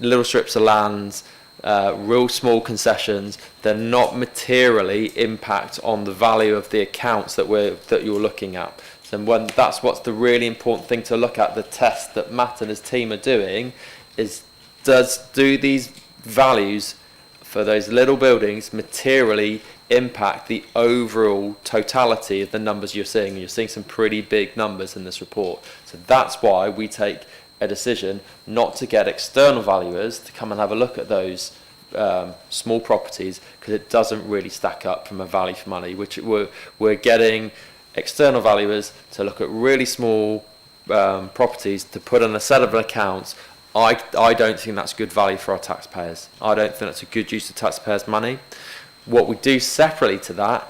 little strips of land, real small concessions. They're not materially impact on the value of the accounts that you're looking at. And that's what's the really important thing to look at. The test that Matt and his team are doing is, do these values for those little buildings materially impact the overall totality of the numbers you're seeing? And you're seeing some pretty big numbers in this report. So that's why we take a decision not to get external valuers to come and have a look at those small properties, because it doesn't really stack up from a value for money, which we're getting external valuers to look at really small properties to put on a set of accounts. I don't think that's good value for our taxpayers. I don't think that's a good use of taxpayers' money. What we do separately to that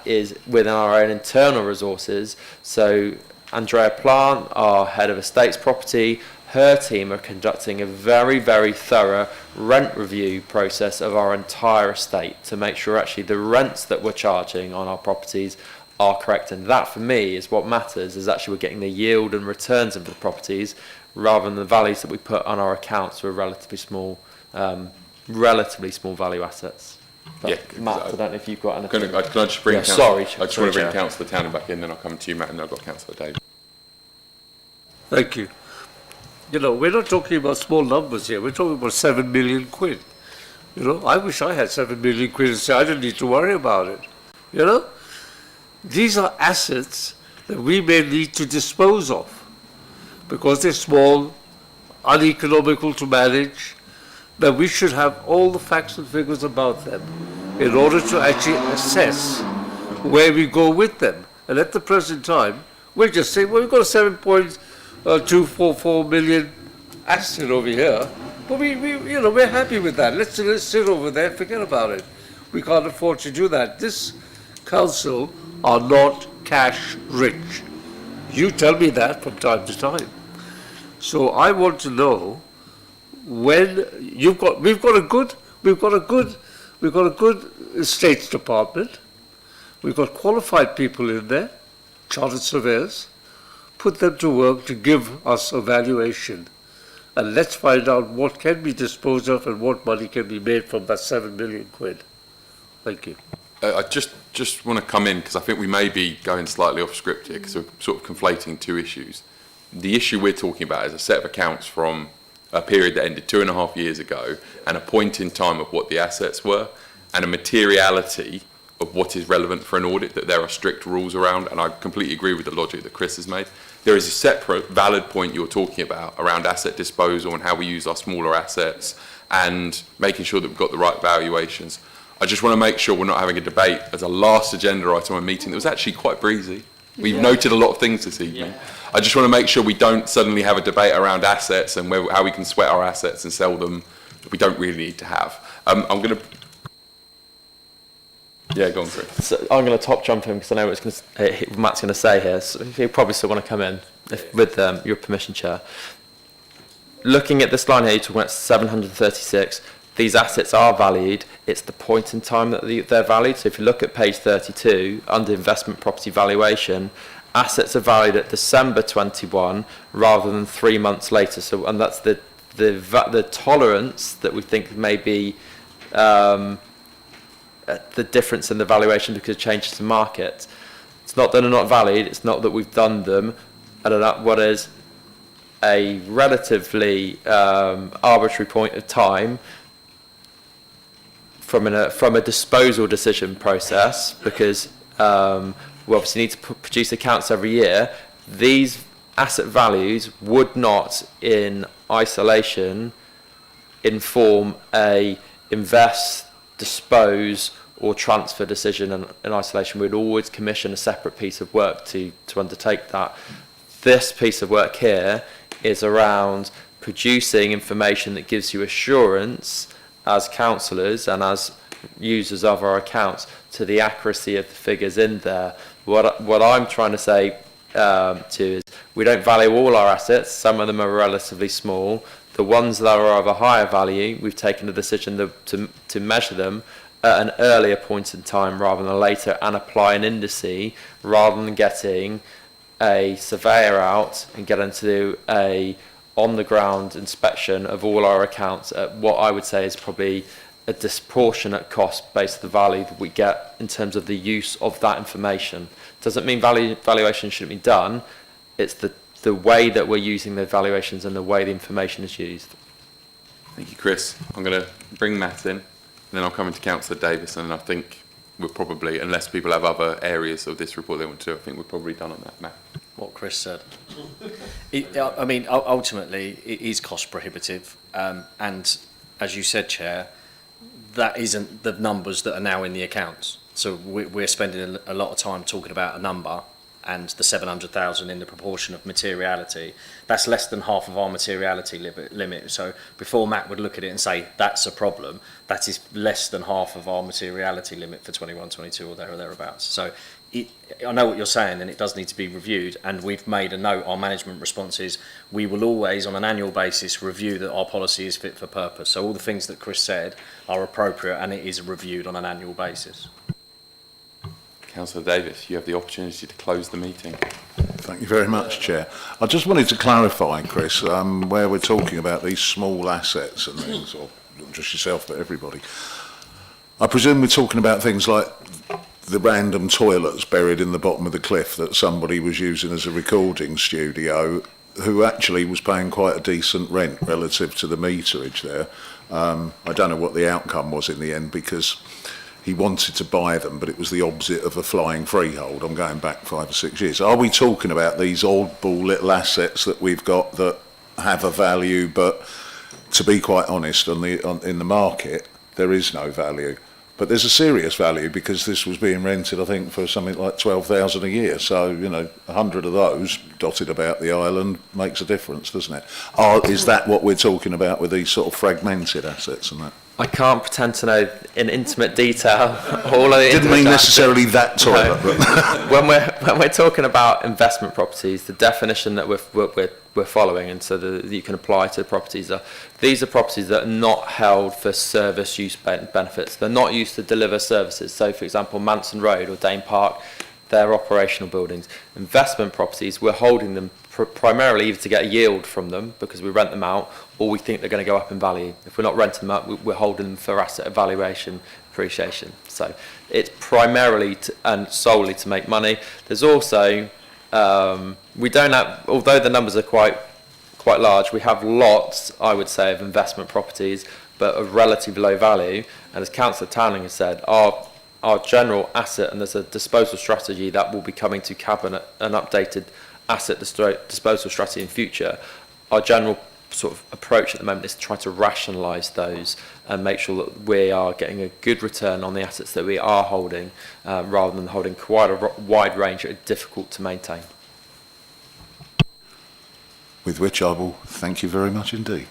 is within our own internal resources. So Andrea Plant, our head of estates property, her team are conducting a very, very thorough rent review process of our entire estate to make sure actually the rents that we're charging on our properties are correct. And that for me is what matters, is actually we're getting the yield and returns of the properties rather than the values that we put on our accounts for relatively small value assets. But Yeah, Matt, I don't know if you've got anything. Can I just bring I just want to bring Councillor Towning back in, then I'll come to you, Matt, and then I've got Councillor David. Thank you. You know, we're not talking about small numbers here. We're talking about 7 million quid. You know, I wish I had 7 million quid and say I didn't need to worry about it. You know, these are assets that we may need to dispose of because they're small, uneconomical to manage, that we should have all the facts and figures about them in order to actually assess where we go with them. And at the present time, we're just saying, well, we've got a 7.244 million asset over here, but we're happy with that. Let's sit over there, forget about it. We can't afford to do that. This council are not cash rich. You tell me that from time to time. So I want to know when we've got a good estates department. We've got qualified people in there, chartered surveyors. Put them to work to give us a valuation, and let's find out what can be disposed of and what money can be made from that 7 million quid. Thank you. I just want to come in because I think we may be going slightly off script here because we're sort of conflating two issues. The issue we're talking about is a set of accounts from a period that ended 2.5 years ago, and a point in time of what the assets were, and a materiality of what is relevant for an audit, that there are strict rules around, and I completely agree with the logic that Chris has made. There is a separate valid point you're talking about around asset disposal and how we use our smaller assets and making sure that we've got the right valuations. I just want to make sure we're not having a debate as a last agenda item on a meeting that was actually quite breezy. We've noted a lot of things this evening. I just want to make sure we don't suddenly have a debate around assets and how we can sweat our assets and sell them that we don't really need to have. I'm going to... Yeah, go on, Chris. So I'm going to top jump him because I know what Matt's going to say here. So he'll probably still want to come in with your permission, Chair. Looking at this line here, you're talking about 736. These assets are valued. It's the point in time that they're valued. So if you look at page 32, under investment property valuation, assets are valued at December 21 rather than 3 months later. So, and that's the tolerance that we think may be the difference in the valuation because of changes in market. It's not that they're not valued. It's not that we've done them at what is a relatively arbitrary point of time from a disposal decision process, because we obviously need to produce accounts every year. These asset values would not, in isolation, inform a invest, dispose, or transfer decision in isolation. We'd always commission a separate piece of work to undertake that. This piece of work here is around producing information that gives you assurance as councillors and as users of our accounts to the accuracy of the figures in there. What I'm trying to say to is we don't value all our assets. Some of them are relatively small. The ones that are of a higher value, we've taken the decision to measure them at an earlier point in time rather than later and apply an indice rather than getting a surveyor out and get into a on-the-ground inspection of all our accounts at what I would say is probably a disproportionate cost based on the value that we get in terms of the use of that information. Doesn't mean valuation shouldn't be done. It's the way that we're using the valuations and the way the information is used. Thank you, Chris. I'm going to bring Matt in, and then I'll come into Councillor Davis, and I think we're probably, unless people have other areas of this report they want to do, I think we're probably done on that, Matt. What Chris said. I mean, ultimately, it is cost prohibitive, and as you said, Chair, that isn't the numbers that are now in the accounts. So we're spending a lot of time talking about a number, and the 700,000 in the proportion of materiality. That's less than half of our materiality limit. So before Matt would look at it and say that's a problem, that is less than half of our materiality limit for 21-22 or thereabouts. So I know what you're saying, and it does need to be reviewed, and we've made a note. Our management responses, we will always on an annual basis review that our policy is fit for purpose. So all the things that Chris said are appropriate, and it is reviewed on an annual basis. Councillor Davis, you have the opportunity to close the meeting. Thank you very much, Chair. I just wanted to clarify, Chris, where we're talking about these small assets and things, or not just yourself, but everybody. I presume we're talking about things like the random toilets buried in the bottom of the cliff that somebody was using as a recording studio, who actually was paying quite a decent rent relative to the meterage there. I don't know what the outcome was in the end, because he wanted to buy them, but it was the opposite of a flying freehold. I'm going back 5 or 6 years. Are we talking about these oddball little assets that we've got that have a value, but to be quite honest, in the market, there is no value? But there's a serious value, because this was being rented, I think, for something like 12,000 a year. So, 100 of those dotted about the island makes a difference, doesn't it? Is that what we're talking about with these sort of fragmented assets and that? I can't pretend to know in intimate detail all of the... Didn't mean necessarily that toilet. No. when we're talking about investment properties, the definition that we're following, and so that you can apply to the properties, these are properties that are not held for service use benefits. They're not used to deliver services. So, for example, Manson Road or Dane Park, they're operational buildings. Investment properties, we're holding them primarily either to get a yield from them because we rent them out, or we think they're going to go up in value. If we're not renting them out, we're holding them for asset evaluation appreciation. So it's primarily and solely to make money. There's also, we don't have, although the numbers are quite large, we have lots, I would say, of investment properties, but of relatively low value. And as Councillor Townling has said, our general asset, and there's a disposal strategy that will be coming to Cabinet, an updated asset disposal strategy in future. Our general sort of approach at the moment is to try to rationalise those and make sure that we are getting a good return on the assets that we are holding, rather than holding quite a wide range that are difficult to maintain. With which I will thank you very much indeed.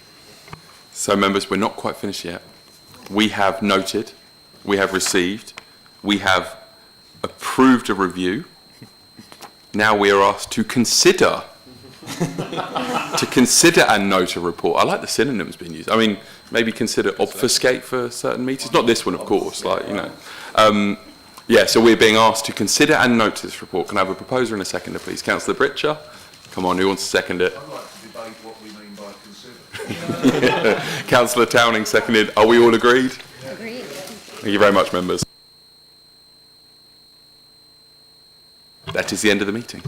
So members, we're not quite finished yet. We have noted, we have received, we have approved a review. Now we are asked to consider and note a report. I like the synonyms being used. I mean, maybe consider obfuscate for certain meetings. Not this one, of course, like, you know. Yeah, so we're being asked to consider and note this report. Can I have a proposer and a seconder, please? Councillor Britcher. Come on, who wants to second it? I'd like to debate what we mean by consider. Councillor Towning seconded. Are we all agreed? Agreed. Thank you very much, members. That is the end of the meeting.